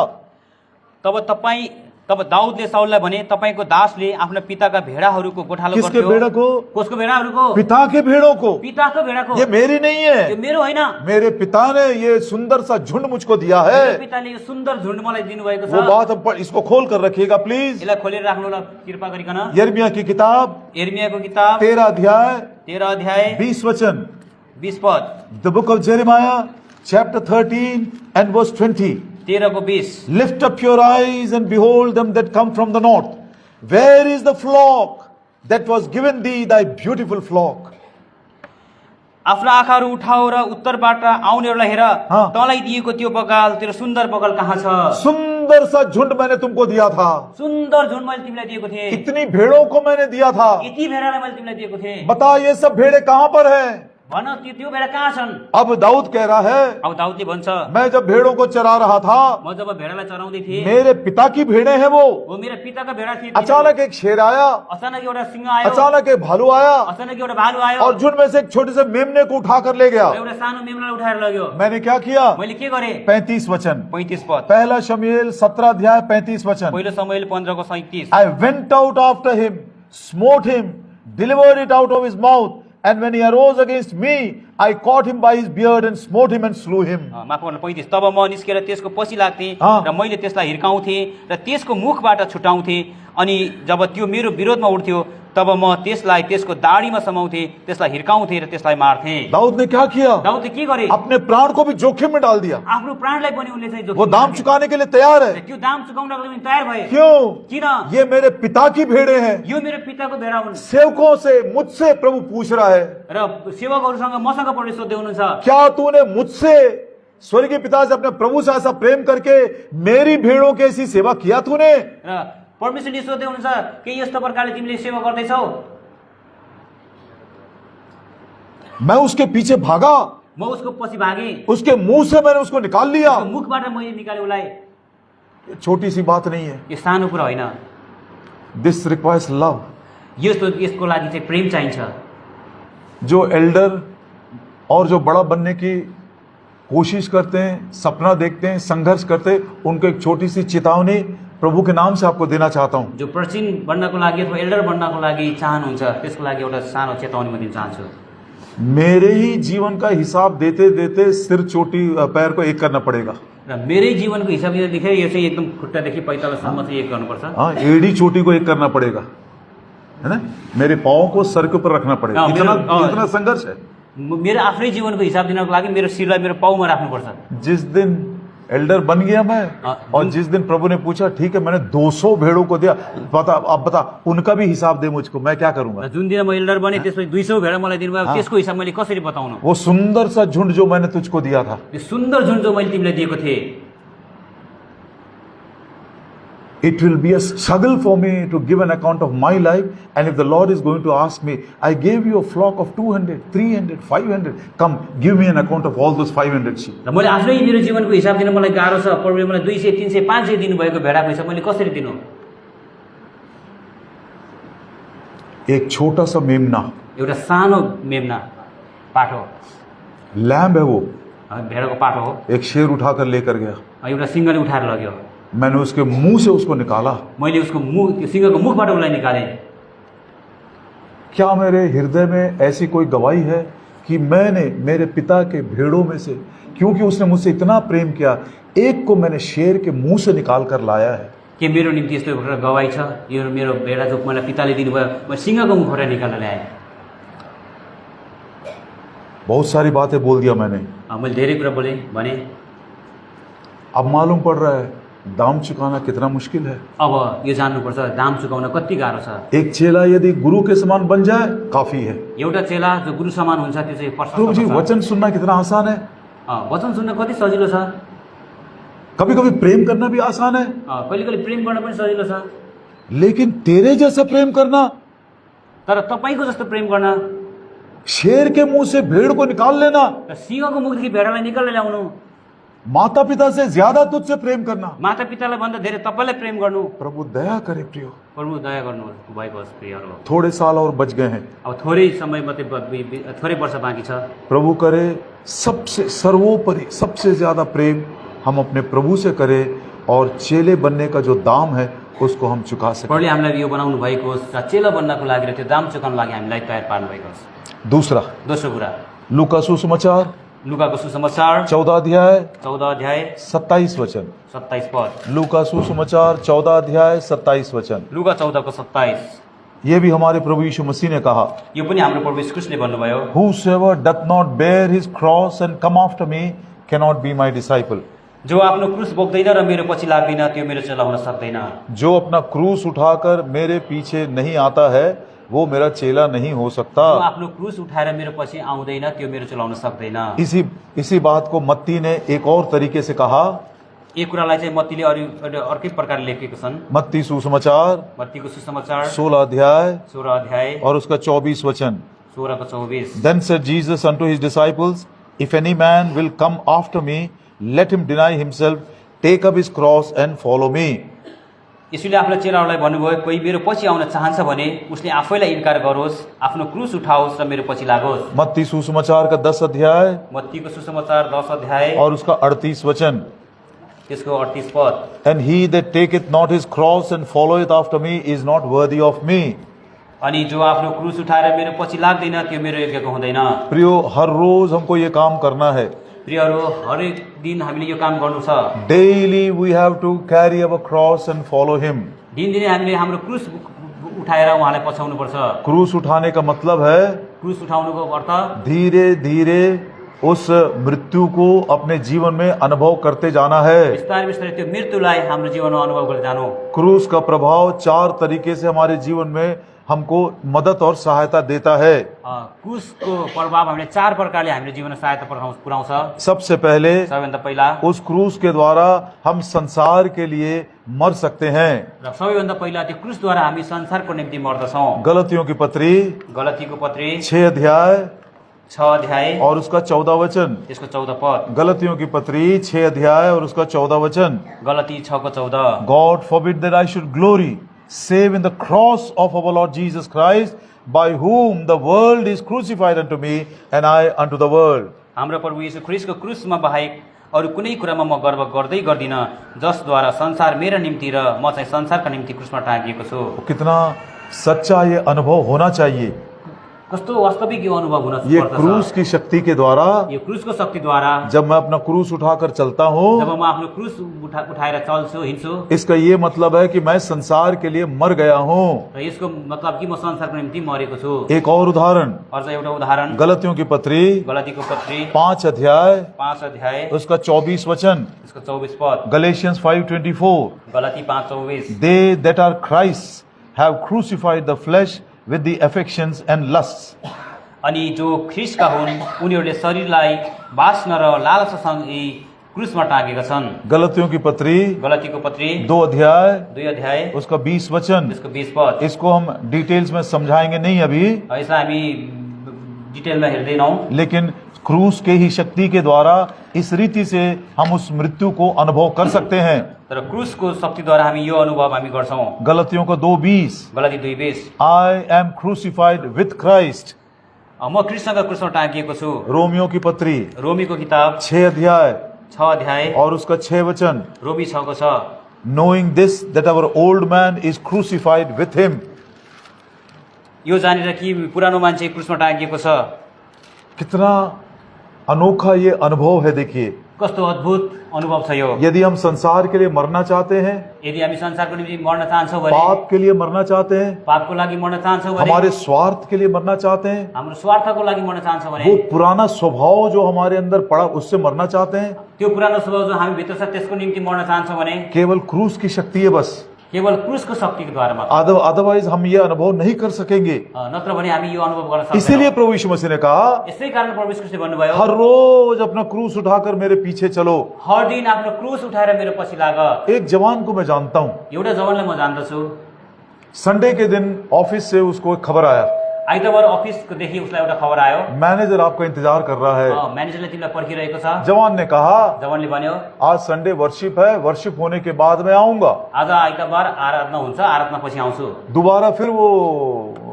तब दाउदले साउललाई भने, तपाईको दासले आफ्नो पिताका भेडाहरूको गोठालो किसके गर्थ्यो। भेड़ा को? कसको भेडाहरूको? पिता के भेड़ों को। पिताको भेडाको। ये मेरी नहीं है, यो मेरो होइन, मेरे पिता ने ये सुंदर सा झुंड मुझको दिया है। मेरो पिताले यो सुन्दर झुण्ड मलाई दिनुभएको वो छ। बात हम इसको खोल कर रखिएगा प्लीज। यसलाई खोलेर राख्नु होला कृपा गरिकन। यिर्मयाह की किताब यिर्मयाहको किताब 13 अध्याय 13 अध्याय 20 वचन। 20 पद। The book of Jeremiah chapter 13 and verse 20. 13 को 20। Lift up your eyes and behold them that come from the north. Where is the flock that was given thee, thy beautiful flock? आफ्ना आँखाहरू उठाओ र उत्तरबाट आउनेहरूलाई हेर, हाँ। तँलाई दिएको त्यो बगाल, तेरो सुन्दर बगाल कहाँ छ? सुंदर सा झुंड मैंने तुमको दिया था, सुन्दर झुण्ड मैले तिमीलाई दिएको थिएँ, इतनी भेड़ों को मैंने दिया था। यति भेडालाई मैले तिमीलाई दिएको थिएँ, बता ये सब भेड़े कहां पर हैं? भन त्यो भेडा कहाँ छन्? अब दाऊद कह रहा है, अब दाउदले भन्छ, मैं जब भेड़ों को चरा रहा था, म जब भेडालाई चराउँदै थिएँ, मेरे पिता की भेड़े हैं वो मेरो पिताका भेडा थिए। अचानक एक शेर आया, अचानक एउटा सिंह आयो, अचानक एक भालू आया अचानक एउटा भालु आयो और झुंड में से एक छोटे से मेमने को उठा कर ले गया। र एउटा सानो मेमनालाई उठाएर लग्यो। मैंने क्या किया? मैले के गरेँ? 35 वचन। 35 पद। पहला शमूएल 17 अध्याय 35 वचन। पहिलो शमूएल 15 को 37। I went out after him, smote him, delivered it out of his mouth, and when he arose against me, I caught him by his beard and smote him and slew him. माफ गर्नु 35। तब म निस्केर त्यसको पछि लाग्थेँ र मैले त्यसलाई हिर्काउँथेँ र त्यसको मुखबाट छुटाउँथेँ, अनि जब त्यो मेरो विरोधमा उठ्थ्यो तब म त्यसलाई त्यसको दाढीमा समाउँथेँ, त्यसलाई हिर्काउँथेँ र त्यसलाई मार्थेँ। दाऊद ने क्या किया? दाउदले के गरे? अपने प्राण को भी जोखिम में डाल दिया। आफ्नो प्राणलाई पनि उनले चाहिँ वो दाम चुकाने के लिए तैयार है। त्यो दाम चुकाउनको लागि तयार भए। क्यों? किन? ये मेरे पिता की भेड़े हैं। यो मेरो पिताको भेडा हुन्। सेवकों से, मुझसे प्रभु पूछ रहा है, र सेवकहरूसँग मसँग पढ्ने सोध्दै हुनुहुन्छ, क्या तूने मुझसे, स्वर्गीय पिता से, अपने प्रभु से ऐसा प्रेम करके मेरी भेड़ों की ऐसी सेवा किया तूने? र परमेश्वरले सोध्दै हुनुहुन्छ के यस्तो प्रकारले तिमीले सेवा गर्दैछौ? मैं उसके पीछे भागा, म उसको पछि भागेँ, उसके मुंह से मैंने उसको निकाल लिया। उसको मुखबाट मैले निकाले उसलाई। ये छोटी सी बात नहीं है। यो सानो कुरा होइन, दिस रिक्वायर्स लव। यसको लागि चाहिँ प्रेम चाहिन्छ। जो एल्डर और जो बड़ा बनने की कोशिश करते हैं, सपना देखते हैं, संघर्ष करते हैं, उनको एक छोटी सी चेतावनी प्रभु के नाम से आपको देना चाहता हूं। जो प्राचीन बन्नको लागि अथवा एल्डर बन्नको लागि चाहनुहुन्छ त्यसको लागि एउटा सानो चेतावनी म दिन चाहन्छु। मेरे ही जीवन का हिसाब देते देते सिर चोटी पैर को एक करना पड़ेगा। र मेरै जीवनको हिसाब देखेर यो चाहिँ एकदम खुट्टादेखि पैतालासम्म चाहिँ एक गर्नुपर्छ। हाँ, एड़ी चोटी को एक करना पड़ेगा, है ना। मेरे पाँव को सर के ऊपर रखना पड़ेगा। इतना संघर्ष है। मेरो आफ्नै जीवनको हिसाब दिनको लागि मेरो शिरलाई मेरो पाउमा राख्नुपर्छ। जिस दिन एल्डर बन गया मैं और जिस दिन प्रभु ने पूछा ठीक है मैंने 200 भेड़ों को दिया, अब बता उनका भी हिसाब दे मुझको, मैं क्या करूंगा। जुन दिन म एल्डर बने त्यसपछि 200 भेडा मलाई दिनुभयो, त्यसको हिसाब मैले कसरी बताउनु। वो सुंदर सा झुंड जो मैंने तुझको दिया था, त्यो सुन्दर झुन्ड जो मैले तिमीलाई दिएको थिएँ, it will be a struggle for me to give an account of my life. And if the Lord is going to ask me, I gave you a flock of 200, 300, 500, come give me an account of all those 500 sheep. र मैले आफ्नै मेरो जीवनको हिसाब दिन मलाई गाह्रो छ। परमेश्वरले मलाई 200, 300, 500 दिनुभएको भेडा पैसा मैले कसरी दिनु। एक छोटा सा मेमना, एउटा सानो मेमना पाठो, लैम्ब है वो, भेडाको पाठो हो, एक शेर उठाकर लेकर गया। एउटा सिंहले उठाएर लग्यो। मैंने उसके मुंह से उसको निकाला। मैले उसको मुख, त्यो सिंहको मुखबाट उसलाई निकालेँ। क्या मेरे हृदय में ऐसी कोई गवाही है कि मैंने मेरे पिता के भेड़ों में से, क्योंकि उसने मुझसे इतना प्रेम किया, एक को मैंने शेर के मुंह से निकाल कर लाया है। के मेरो निम्ति यस्तो एउटा गवाही छ, यो मेरो भेडा जो मलाई पिताले दिनुभयो, म सिंहको मुखबाट निकालेर ल्याएँ। बहुत सारी बातें बोल दिया मैंने। मैले धेरै कुरा बोलेँ भने। अब मालूम पड़ रहा है दाम चुकाना कितना मुश्किल है। अब यो जान्नुपर्छ दाम चुकाउन कति गाह्रो छ। एक चेला यदि गुरु के समान बन जाए काफी है। एउटा चेला जो गुरु समान हुन्छ त्यो चाहिँ प्रभु जी वचन सुनना कितना आसान है। वचन सुन्न कति सजिलो छ। कभी कभी प्रेम करना भी आसान है, कहिले कहिले प्रेम गर्न पनि सजिलो छ। लेकिन तेरे जैसा प्रेम करना, तर तपाईको जस्तो प्रेम गर्न, शेर के मुंह से भेड़ को निकाल लेना, सिंहको मुखदेखि भेडालाई निकालेर ल्याउनु, माता पिता से ज्यादा तुझसे प्रेम करना, माता पितालाई भन्दा धेरै तपाईलाई प्रेम गर्नु। प्रभु दया करे प्रियो, प्रभु दया गर्नु भएको होस् प्रियहरू। थोड़े साल और बच गए हैं, अब थोरै समय मात्रै, थोरै वर्ष बाँकी छ। प्रभु करे सबसे सर्वोपरि सबसे ज्यादा प्रेम हम अपने प्रभु से करें और चेले बनने का जो दाम है उसको हम चुका सकें। प्रभुले हामीलाई यो बनाउनु भएको होस् र चेला बन्नको लागि र त्यो दाम चुकाउनको लागि हामीलाई तयार पार्नु भएको होस्। दोस्रो कुरा, लूका सुसमाचार लुकाको सुसमाचार 14 अध्याय 27 वचन। 27 पद। लूका सुसमाचार 14 अध्याय 27 वचन। लुका 14 को 27। ये भी हमारे प्रभु यीशु मसीह ने कहा, यो पनि हाम्रो प्रभु यीशु ख्रीष्टले भन्नुभयो, Whosoever doth not bear his cross and come after me cannot be my disciple. जो आफ्नो क्रूस बोक्दैन र मेरो पछि लाग्दैन त्यो मेरो चेला हुन सक्दैन। जो अपना क्रूस उठाकर मेरे पीछे नहीं आता है वो मेरा चेला नहीं हो सकता। जो आफ्नो क्रूस उठाएर मेरो पछि आउँदैन त्यो मेरो चेला हुन सक्दैन। इसी बात को मत्ती ने एक और तरीके से कहा। एक कुरालाई चाहिँ मत्तीले अर्कै प्रकारले लेखेको छन्। मत्ती सुसमाचार, मत्तीको सुसमाचार 16 अध्याय और उसका 24 वचन। 16 को 24। Then said Jesus unto his disciples, If any man will come after me, let him deny himself, take up his cross and follow me. यसुले आफ्नो चेलाहरूलाई भन्नुभयो, कोही मेरो पछि आउन चाहन्छ भने उसले आफैलाई इन्कार गरोस्, आफ्नो क्रूस उठाओस् र मेरो पछि लागोस्। मत्ती सुसमाचार का 10 अध्याय, मत्तीको सुसमाचार 10 अध्याय और उसका 38 वचन। त्यसको 38 पद। And he that taketh not his cross and followeth after me is not worthy of me. अनि जो आफ्नो क्रूस उठाएर मेरो पछि लाग्दैन त्यो मेरो योग्यको हुँदैन। प्रियो, हर रोज हमको ये काम करना है। प्रियहरू, हरेक दिन हामीले यो काम गर्नु छ। Daily we have to carry our cross and follow him. दिनदिनै हामीले हाम्रो क्रूस उठाएर उहाँलाई पछाउनु पर्छ। क्रूस उठाने का मतलब है क्रूस उठाउनुको अर्थ धीरे धीरे उस मृत्यु को अपने जीवन में अनुभव करते जाना है। बिस्तारै बिस्तारै त्यो मृत्युलाई हाम्रो जीवनमा अनुभव गर्दै जानु। क्रूस का प्रभाव 4 तरीके से हमारे जीवन में हमको मदद और सहायता देता है। क्रूसको प्रभाव हामीले 4 प्रकारले हाम्रो जीवनमा सहायता पुर्याउँछ। सबसे पहले, सबैभन्दा पहिला उस क्रूस के द्वारा हम संसार के लिए मर सकते हैं। र सबैभन्दा पहिला त्यो क्रूसद्वारा हामी संसारको निम्ति मर्दछौँ। गलतियों की पत्री 6 अध्याय और उसका 14 वचन। त्यसको 14 पद। गलतियों की पत्री 6 अध्याय और उसका 14 वचन। गलती 6 को 14। God forbid that I should glory save in the cross of our Lord Jesus Christ, by whom the world is crucified unto me and I unto the world. हाम्रो प्रभु येशू ख्रीष्टको क्रुसमा बाहेक अरू कुनै कुरामा म गर्व गर्दै गर्दिनँ, जसद्वारा संसार मेरो निम्ति र म चाहिँ संसारका निम्ति क्रुसमा टाँगिएको छु। कितना सच्चा ये अनुभव होना चाहिए। कस्तो वास्तविक यो अनुभव हुन ये पर्दछ। क्रूस की शक्ति के द्वारा यो क्रुसको शक्तिद्वारा जब मैं अपना क्रूस उठाकर चलता हूँ, जब म आफ्नो क्रुस उठाएर चल्छु, हिँड्छु, इसका ये मतलब है कि मैं संसार के लिए मर गया हूँ। र यसको मतलब कि म संसारको निम्ति मरेको छु। एक और उदाहरण, अर्को एउटा उदाहरण, गलतियों की पत्री गलातीको पत्री 5 अध्याय 5 अध्याय उसका 24 वचन, यसको 24 पद, Galatians 5:24, Galati 5:24, they that are Christ have crucified the flesh with the affections and lusts. अनि जो ख्रीष्टका हुन् उनीहरूले शरीरलाई वासना र लालसासँगै क्रुसमा टाँगेका छन्। गलतियों की पत्री गलातीको पत्री 2 अध्याय 2 अध्याय उसका 20 वचन, त्यसको 20 पद। इसको हम डिटेल्स में समझाएंगे नहीं अभी, यसलाई हामी डिटेलमा हेर्दैनौँ, लेकिन क्रूस के ही शक्ति के द्वारा इस रीति से हम उस मृत्यु को अनुभव कर सकते हैं। तर क्रुसको शक्तिद्वारा हामी यो अनुभव हामी गर्छौँ। गलतियों को 2:20, Galati 2:20, I am crucified with Christ. म ख्रीष्टसँग क्रुसमा टाँगिएको छु। रोमियो की पत्री रोमीको किताब 6 अध्याय 6 अध्याय और उसका 6 वचन, रोमी 6 को 6, knowing this that our old man is crucified with him. यो जानेर कि पुरानो मान्छे क्रुसमा टाँगिएको छ। कितना अनोखा ये अनुभव है। देखिए, कस्तो अद्भुत अनुभव छ यो। यदि हम संसार के लिए मरना चाहते हैं, यदि हामी संसारको निम्ति मर्न चाहन्छौँ भने, पाप के लिए मरना चाहते हैं, पापको लागि मर्न चाहन्छौँ भने, हमारे स्वार्थ के लिए मरना चाहते हैं, हाम्रो स्वार्थको लागि मर्न चाहन्छौँ भने, वो पुराना स्वभाव जो हमारे अंदर पड़ा उससे मरना चाहते हैं, त्यो पुरानो स्वभाव जो हामी भित्र छ त्यसको निम्ति मर्न चाहन्छौँ भने, केवल क्रूस की शक्ति है बस। केवल क्रुसको शक्तिको द्वारा मात्र, अदरवाइज हम ये अनुभव नहीं कर सकेंगे। नत्र भने हामी यो अनुभव गर्न सक्दैनौँ। इसीलिए प्रभु यीशु मसीह ने कहा, यसै कारण प्रभु यीशु ख्रीष्टले भन्नुभयो, हर रोज अपना क्रूस उठाकर मेरे पीछे चलो। हर दिन आफ्नो क्रुस उठाएर मेरो पछि लाग। एक जवान को मैं जानता हूँ, एउटा जवानलाई म जान्दछु, संडे के दिन ऑफिस से उसको एक खबर आया, आइतबार अफिसदेखि उसलाई एउटा खबर आयो, मैनेजर आपका इंतजार कर रहा है। म्यानेजरले तिमीलाई पर्खिरहेको छ। जवान ने कहा, जवानले भन्यो, आज संडे वर्शिप है, वर्शिप होने के बाद मैं आऊंगा। आज आइतबार आराधना हुन्छ, आराधना पछि आउँछु। दोबारा फिर वो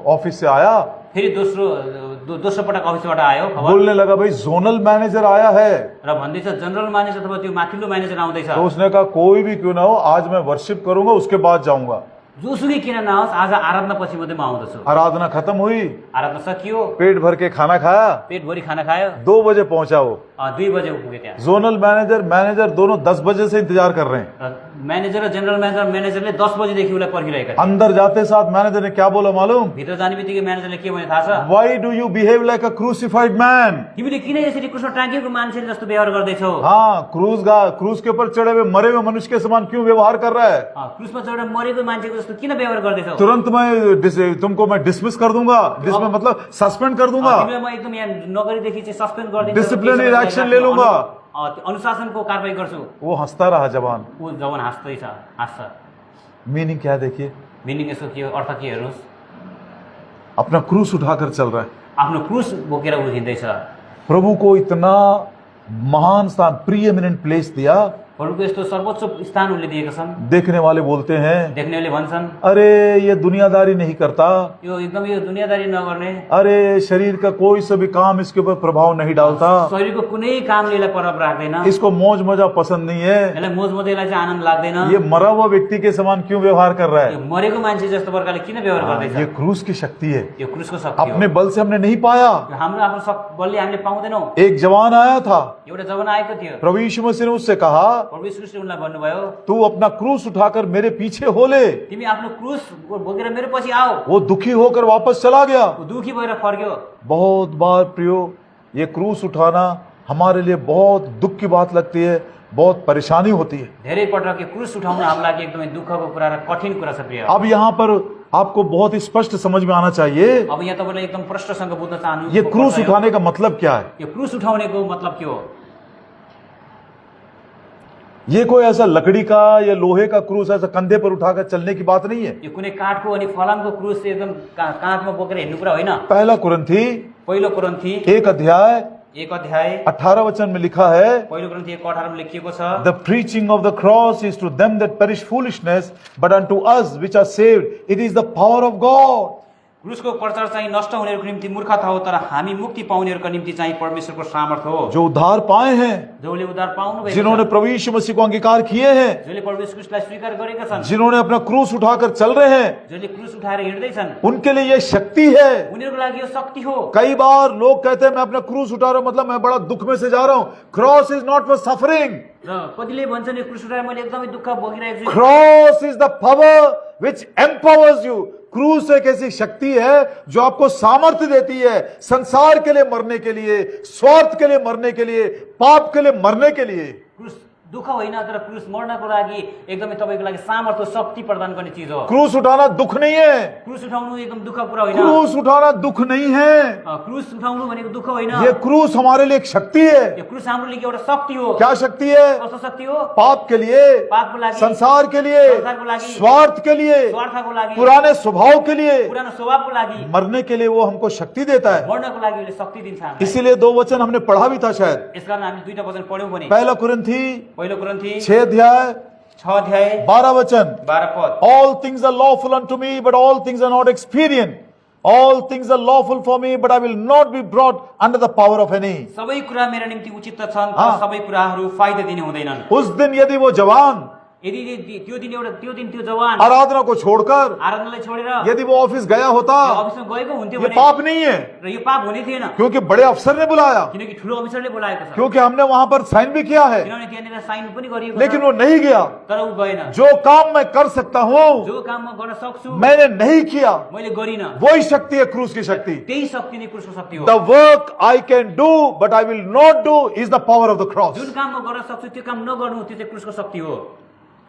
ऑफिस से आया, फेरि दोस्रो पटक अफिसबाट आयो खबर, बोलने लगा, भाई जोनल मैनेजर आया है। र भन्दैछ जनरल म्यानेजर अथवा त्यो माथिल्लो म्यानेजर आउँदैछ। तो उसने कहा, कोई भी क्यों ना हो, आज मैं वर्शिप करूंगा, उसके बाद जाऊंगा। जोसुकै किन नहोस्, आज आराधना पछि मात्रै म आउँदछु। आराधना खत्म हुई, आराधना सकियो, पेट भर के खाना खाया, पेटभरि खाना खायो, 2 बजे पहुंचा वो। 2 बजे पुगे त्यहाँ। जोनल मैनेजर दोनों 10 बजे से इंतजार कर रहे हैं। र म्यानेजर र जेनरल म्यानेजरले 10 बजेदेखि उसलाई पर्खिरहेका थिए। अंदर जाते साथ मैनेजर ने क्या बोला मालूम? भित्र जाने बित्तिकै म्यानेजरले के भने थाहा छ? Why do you behave like a crucified man? तिमीले किन यसरी क्रुसमा टाँगिएको मान्छे जस्तो व्यवहार गर्दैछौ? हाँ, क्रूस के ऊपर चढ़े हुए मरे हुए मनुष्य के समान क्यों व्यवहार कर रहा है? क्रुसमा चढेर मरेको मान्छेको जस्तो किन व्यवहार गर्दैछौ? तुरंत तुमको मैं डिसमिस कर दूंगा, जिसमें मतलब सस्पेंड कर दूंगा, तिमीलाई म एकदम यहाँ नगरीदेखि चाहिँ सस्पेन्ड गरिदिन्छु, डिसिप्लिनरी एक्शन ले लूंगा। अनुशासनको कारबाही गर्छु। वो हंसता रहा जवान। ऊ जवान हाँस्छ। मीनिंग क्या है देखिए, मिनिङ यसको के हो, अर्थ के हेर्नुहोस्, अपना क्रूस उठाकर चल रहा है, आफ्नो क्रुस बोकेर ऊ हिँड्दैछ। प्रभु को इतना महान स्थान, प्री एमिनेंट प्लेस दिया। प्रभुको यस्तो सर्वोच्च स्थान उनले दिएका छन्। देखने वाले बोलते हैं, देख्नेले भन्छन्, अरे ये दुनियादारी नहीं करता, यो एकदम यो दुनियादारी नगर्ने, अरे शरीर का कोई सा भी काम इसके ऊपर प्रभाव नहीं डालता, शरीरको कुनै कामले यसलाई प्रभाव राख्दैन, इसको मौज मजा पसंद नहीं है, यसलाई मोज मजालाई चाहिँ आनन्द लाग्दैन, ये मरा हुआ व्यक्ति के समान क्यों व्यवहार कर रहा यो है? मरेको मान्छे जस्तो प्रकारले किन व्यवहार ये गर्दैछ? क्रूस की शक्ति है, यो क्रुसको शक्ति हो। अपने बल से हमने नहीं पाया। यो हाम्रो आफ्नो बलले हामीले पाउँदैनौँ। एक जवान आया था, एउटा जवान आएको थियो, प्रभु यीशु मसीह ने उससे कहा, प्रभु यीशु ख्रीष्टले उनलाई भन्नुभयो, तू अपना क्रूस उठाकर मेरे पीछे हो ले। तिमी आफ्नो क्रुस बोकेर मेरो पछि आओ। वो दुखी होकर वापस चला गया। ऊ दुखी भएर फर्क्यो। बहुत बार प्रियो, ये क्रूस उठाना हमारे लिए बहुत दुख की बात लगती है, बहुत परेशानी होती है। धेरै पटक यो क्रुस उठाउन हाम्रो लागि एकदमै दुःखको कुरा र कठिन कुरा छ प्रिय। अब यहाँ पर आपको बहुत स्पष्ट समझ में आना चाहिए, अब यहाँ तपाईँले एकदम प्रष्टसँग बुझ्न चाहनु, ये क्रूस उठाने का मतलब क्या है। यो क्रुस उठाउनेको मतलब के हो? ये कोई ऐसा लकड़ी का या लोहे का क्रूस ऐसा कंधे पर उठाकर चलने की बात नहीं है। यो कुनै काठको अनि फलामको क्रुस एकदम काँधमा बोकेर हिँड्नु कुरा होइन। पहला कुरिन्थी पहिलो कुरिन्थी 1 अध्याय 1 अध्याय 18 वचन में लिखा है, पहिलो कुरिन्थी 1:18 मा लेखिएको छ, The preaching of the cross is to them that perish foolishness, but unto us which are saved it is the power of God. क्रुसको प्रचार चाहिँ नष्ट हुनेहरूको निम्ति मूर्खता हो, तर हामी मुक्ति पाउनेहरूको निम्ति चाहिँ परमेश्वरको सामर्थ हो। जो उद्धार पाए हैं, जसले उद्धार पाउनु भएको जिन्होंने छ, प्रभु यीशु मसीह को अंगीकार किए हैं, जसले परमेश्वर क्रुसलाई स्वीकार गरेका छन्, जिन्होंने अपना क्रूस उठाकर चल रहे हैं, जसले क्रुस उठाएर हिँड्दैछन्, उनके लिए यह शक्ति है। उनीहरूको लागि यो शक्ति हो। कई बार लोग कहते हैं मैं अपना क्रूस उठा रहा हूं, मतलब मैं बड़ा दुख में से जा रहा हूं। Cross is not for suffering, र कतिले भन्छन् यो क्रुस उठाएर मैले एकदमै दुःख भोगिरहेको छु। Cross is the power which empowers you. क्रूस एक ऐसी शक्ति है जो आपको सामर्थ्य देती है संसार के लिए मरने के लिए, स्वार्थ के लिए मरने के लिए, पाप के लिए मरने के लिए। क्रुस दुःख होइन, तर क्रुस मर्नको लागि एकदमै तपाईको लागि सामर्थ्य शक्ति प्रदान गर्ने चिज हो। क्रूस उठाना दुख नहीं है, क्रुस उठाउनु एकदम दुःख कुरा होइन। क्रूस उठाना दुख नहीं है, क्रुस उठाउनु भनेको दुःख होइन। ये क्रूस हमारे लिए एक शक्ति है। यो क्रुस हाम्रो लागि एउटा शक्ति हो। क्या शक्ति है? कस्तो शक्ति हो? पाप के लिए, पापको लागि, संसार के लिए, संसारको लागि, स्वार्थ के लिए, स्वार्थको लागि, पुराने स्वभाव के लिए, पुरानो स्वभावको लागि, मरने के लिए वो हमको शक्ति देता है। मर्नको लागि उसले शक्ति दिन्छ हामीलाई। इसीलिए 2 वचन हमने पढ़ा भी था शायद। यसकारण हामी दुईटा वचन पढ्यौं भने। पहला कुरिन्थी पहिलो कोरिन्थी 6 अध्याय 6 अध्याय 12 वचन। 12 पद। All things are lawful unto me, but all things are not expedient. All things are lawful for me, but I will not be brought under the power of any. सबै कुरा मेरा निम्ति उचित त छन्, तर सबै कुराहरू फाइदा दिने हुँदैनन्। उस दिन यदि वो जवान यदि त्यो दिन त्यो जवान आराधना को छोड़कर आराधनालाई छोडेर यदि वो ऑफिस गया होता, अफिसमा गएको हुन्थ्यो ये भने पाप नहीं है, र यो पाप हुने थिएन, क्योंकि बड़े अफसर ने बुलाया, किनकि ठुलो अफिसरले बोलाएको छ, क्योंकि हमने वहां पर साइन भी किया है, किनभने त्यहाँनिर साइन पनि गरिएको छ, लेकिन वो नहीं गया। तर ऊ गएन। जो काम मैं कर सकता हूँ जो काम म गर्न सक्छु मैंने नहीं किया, मैले गरिन। वही शक्ति है क्रूस की शक्ति। त्यही शक्ति नै क्रुसको शक्ति हो। The work I can do but I will not do is the power of the cross. जुन काम म गर्न सक्छु त्यो काम नगर्नु त्यो चाहिँ क्रुसको शक्ति हो।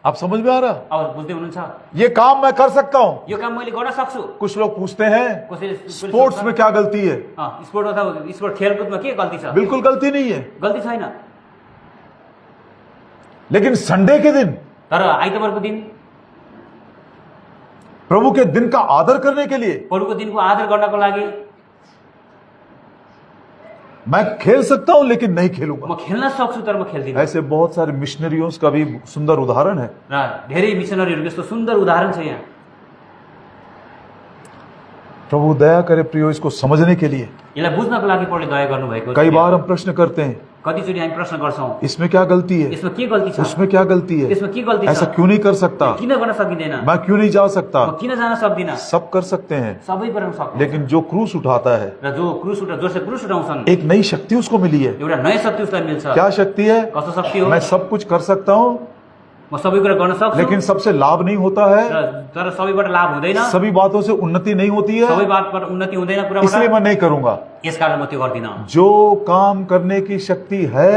आप समझ में आ रहा? अब बुझ्दै हुनुहुन्छ? ये काम मैं कर सकता हूँ। यो काम मैले गर्न सक्छु। कुछ लोग पूछते हैं कसैले स्पोर्ट्स में क्या गलती है? स्पोर्ट अथवा स्पोर्ट खेलकुदमा के गल्ती छ? बिल्कुल गलती नहीं है, गल्ती छैन। लेकिन संडे के दिन, तर आइतबारको दिन, प्रभु के दिन का आदर करने के लिए प्रभुको दिनको आदर गर्नको लागि मैं खेल सकता हूं लेकिन नहीं खेलूंगा। म खेल्न सक्छु तर म खेल्दिनँ। ऐसे बहुत सारे मिशनरियों का भी सुंदर उदाहरण है। र धेरै मिशनरीहरूको यस्तो सुन्दर उदाहरण छ यहाँ। प्रभु दया करे प्रियो इसको समझने के लिए। यसलाई बुझ्नको लागि प्रभुले दया गर्नुभएको छ। कई बार हम प्रश्न करते हैं कतिचोटि हामी प्रश्न गर्छौं, इसमें क्या गलती है, यसमा के गल्ती छ, उसमें क्या गलती है, यसमा के गल्ती छ, ऐसा क्यों नहीं कर सकता, किन गर्न सकिँदैन, मैं क्यों नहीं जा सकता। म किन जान सक्दिनँ। सब कर सकते हैं, सबै गर्न सक्छ। लेकिन जो क्रूस उठाता है र जो जसले क्रुस उठाउँछन् एक नई शक्ति उसको मिली है। एउटा नयाँ शक्ति उसलाई मिल्छ। क्या शक्ति है? कस्तो शक्ति हो? मैं सब कुछ कर सकता हूँ म सबै कुरा गर्न सक्छु, लेकिन सबसे लाभ नहीं होता है, तर सबैबाट लाभ हुँदैन, सभी बातों से उन्नति नहीं होती है, सबै बातबाट उन्नति हुँदैन इसलिए कुराबाट। मैं नहीं करूंगा। यसकारण म त्यो गर्दिन। जो काम करने की शक्ति है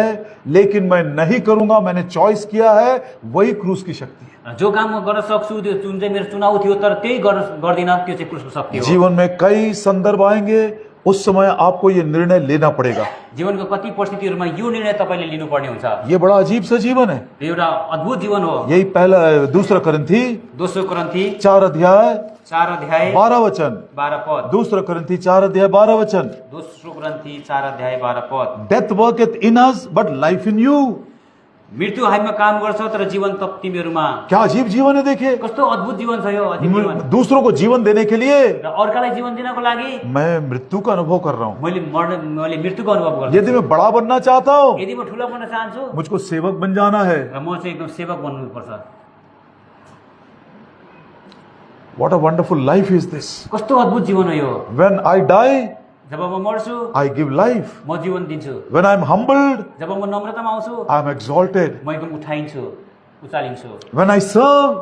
लेकिन मैं नहीं करूंगा, मैंने चॉइस किया है, वही क्रूस की शक्ति है। जो काम म गर्न सक्छु त्यो जुन चाहिँ मेरो चुनाव थियो तर त्यही गर्दिन, त्यो चाहिँ क्रुसको शक्ति हो। जीवन में कई संदर्भ आएंगे, उस समय आपको ये निर्णय लेना पड़ेगा। जीवनको कति परिस्थितिहरूमा यो निर्णय तपाईले लिनुपर्ने हुन्छ। ये बड़ा अजीब सा जीवन है। यो एउटा अद्भुत जीवन हो। यही पहला दूसरा कोरिन्थी 2 कोरिन्थी 4 अध्याय 4 अध्याय 12 वचन। 12 पद। दूसरा कोरिन्थी 4 अध्याय 12 वचन। 2 कोरिन्थी 4 अध्याय 12 पद। Death worketh in us but life in you। मृत्यु हामीमा काम गर्छ तर जीवन त तिमीहरूमा। क्या अजीब जीवन है, देखिए। कस्तो अद्भुत जीवन छ यो, अजीब जीवन। दूसरों को जीवन देने के लिए र अर्कालाई जीवन दिनको लागि मैं मृत्यु का अनुभव कर रहा हूँ। मैले मृत्युको अनुभव गर्छु। यदि मैं बड़ा बनना चाहता हूँ, यदि म ठुलो बन्न चाहन्छु, मुझको सेवक बन जाना है। र म चाहिँ एकदम सेवक बन्नु पर्छ। What a wonderful life is this। कस्तो अद्भुत जीवन हो यो। When I die, जब म मर्छु I give life। म जीवन दिन्छु। When I'm humbled, जब म नम्रतामा आउँछु I'm exalted। म एकदम उठाइन्छु, उचालिन्छु। When I serve,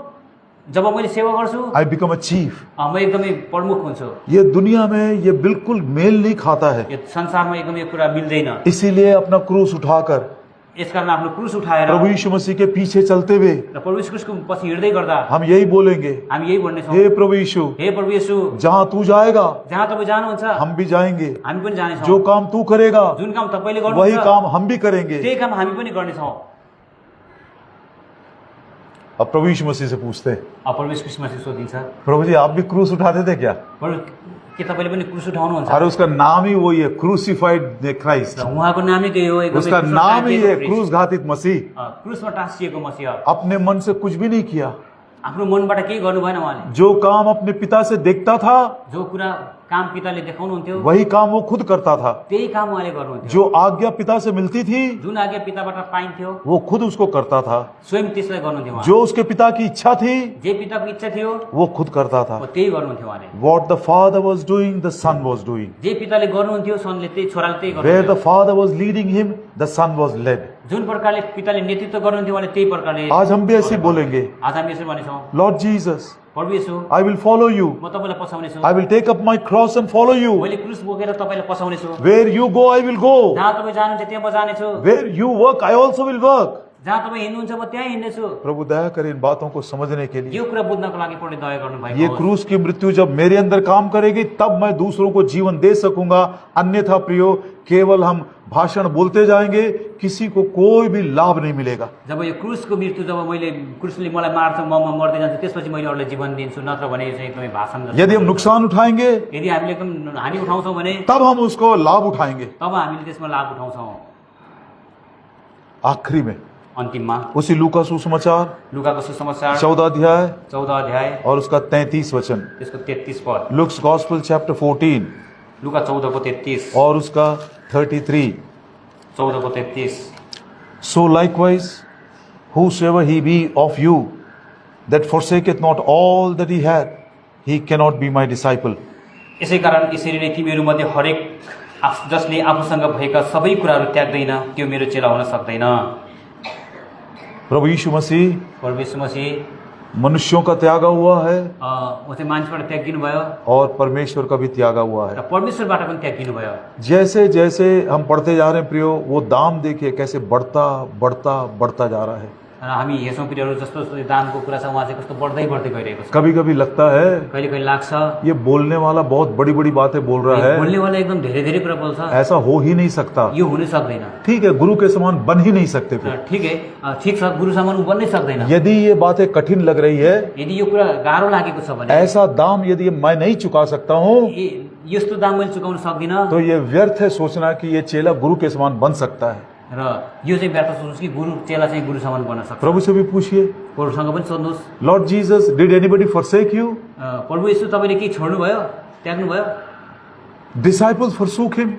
जब मैले सेवा गर्छु I become a chief। म एकदमै प्रमुख हुन्छु। ये दुनिया में ये बिल्कुल मेल नहीं खाता है, यो संसारमा एकदम यो कुरा मिल्दैन। इसीलिए अपना क्रूस उठाकर यसकारण आफ्नो क्रुस उठाएर प्रभु यीशु मसीह के पीछे चलते हुए र प्रभु यीशुको पछि हिँड्दै गर्दा हम यही बोलेंगे, हामी यही भन्ने छौं, हे प्रभु यीशु, हे प्रभु येशू, जहाँ तू जाएगा जहाँ तपाईँ जानुहुन्छ हम भी जाएंगे, हामी पनि जानेछौँ। जो काम तू करेगा जुन काम तपाईले वही गर्नुहुन्छ काम हम भी करेंगे। त्यही काम हामी पनि गर्नेछौँ। अब प्रभु यीशु मसीह से पूछते हैं, प्रभु यीशु मसीह सोधिन्छ, प्रभु जी आप भी क्रूस उठाते थे क्या? प्रभु के तपाईले पनि क्रुस उठाउनुहुन्छ? अरे उसका नाम ही वही है, क्रूसिफाइड क्राइस्ट। र उहाँको नामै त्यही हो, एकदमै उसका नाम ही है क्रूस घातित मसीह। क्रुसमा टाँसिएको मसीह। अपने मन से कुछ भी नहीं किया, आफ्नो मनबाट केही गर्नु भएन उहाँले। जो काम अपने पिता से देखता था जो कुरा काम पिताले देखाउनुहुन्थ्यो वही काम वो खुद करता था। त्यही काम उहाँले गर्नुहुन्थ्यो। जो आज्ञा पिता से मिलती थी जुन आज्ञा पिताबाट पाइन्थ्यो वो खुद उसको करता था। स्वयं त्यसलाई गर्नुहुन्थ्यो उहाँ। जो उसके पिता की इच्छा थी जे पिताको इच्छा थियो वो खुद करता था। वो त्यही गर्नुहुन्थ्यो उहाँले। What the father was doing, the son was doing. जे पिताले गर्नुहुन्थ्यो सनले त्यही छोराले त्यही Where the गर्नुहुन्थ्यो। father was leading him, the son was led. जुन प्रकारले पिताले नेतृत्व गर्नुहुन्थ्यो उहाँले त्यही प्रकारले। आज हम भी ऐसे बोलेंगे, आज हामी यसरी भनेछौँ, Lord Jesus, Prabhu Yeshu I will follow you. म तपाईँलाई पछाउने छु। I will take up my cross and follow you. मैले क्रुस बोकेर तपाईँलाई पछाउने छु। Where you go, I will go. जहाँ तपाईँ जानुहुन्छ त्यहाँ म जानेछु। Where you work, I also will work. जहाँ तपाईँ हिँड्नुहुन्छ म त्यहाँ हिँड्नेछु। प्रभु दया करें इन बातों को समझने के लिए। यो कुरा बुझ्नको लागि प्रभुले दया गर्नु भएको ये होस्। क्रूस की मृत्यु जब मेरे अंदर काम करेगी तब मैं दूसरों को जीवन दे सकूंगा। अन्यथा प्रियो केवल हम भाषण बोलते जाएंगे, किसी को कोई भी लाभ नहीं मिलेगा। जब यो क्रुसको मृत्यु जब मैले क्रुसले मलाई मार्छ म मर्दै जान्छु त्यसपछि मैले अरूलाई जीवन दिन्छु, नत्र भने यो चाहिँ एकदमै भाषण जस्तो। यदि हम नुकसान उठाएंगे यदि हामीले एकदम हानि उठाउँछौँ भने तब हम उसको लाभ उठाएंगे। तब हामीले त्यसमा लाभ उठाउँछौँ। आखिरी में अन्तिममा उसी लूका सुसमाचार लुकाको सुसमाचार 14 अध्याय 14 अध्याय और उसका 33 वचन। त्यसको 33 पद। लुक्स गॉस्पेल चैप्टर 14 लुका 14 को 33 और उसका 33। 14 को 33। So likewise, whosoever he be of you that forsaketh not all that he hath, he cannot be my disciple. यसै कारण यसरी नै तिमीहरू मध्ये हरेक जसले आफूसँग भएका सबै कुराहरू त्याग्दैन त्यो मेरो चेला हुन सक्दैन। प्रभु यीशु मसीह प्रभु येशू मसीह मनुष्यों का त्यागा हुआ है ऊ चाहिँ मान्छेबाट त्यागिनु भयो और परमेश्वर का भी त्यागा हुआ र है। परमेश्वरबाट पनि त्यागिनु भयो। जैसे जैसे हम पढ़ते जा रहे हैं प्रियो, वो दाम देखिए कैसे बढ़ता बढ़ता बढ़ता जा रहा है। र हामी हेर्छौँ पिँढीहरू जस्तो जस्तो यो दानको कुरा छ उहाँ चाहिँ कस्तो बढ्दै बढ्दै गइरहेको छ। कभी कभी लगता है कहिले कहिले लाग्छ ये बोलने वाला बहुत बड़ी बड़ी बातें बोल रहा है, बोल्नेवाला एकदम धेरै धेरै कुरा बोल्छ, ऐसा हो ही नहीं सकता। यो हुनै सक्दैन। ठीक है, गुरु के समान बन ही नहीं सकते फिर। ठिक छ, गुरुसम्म ऊ बन्नै सक्दैन। यदि ये बातें कठिन लग रही है, यदि यो कुरा गाह्रो लागेको छ भने, ऐसा दाम यदि मैं नहीं चुका सकता हूँ, यस्तो दाम मैले चुकाउन सक्दिनँ, तो ये व्यर्थ है सोचना कि ये चेला गुरु के समान बन सकता है। र यो चाहिँ व्यर्थ सोच्नुहोस् कि गुरु चेला चाहिँ गुरु समान बन्न सक्छ। प्रभु से भी पूछिए, प्रभुसँग पनि सोध्नुहोस्, Lord Jesus, did anybody forsake you? प्रभु येशू तपाईँले के छोड्नु भयो, त्याग्नु भयो? Disciples forsook him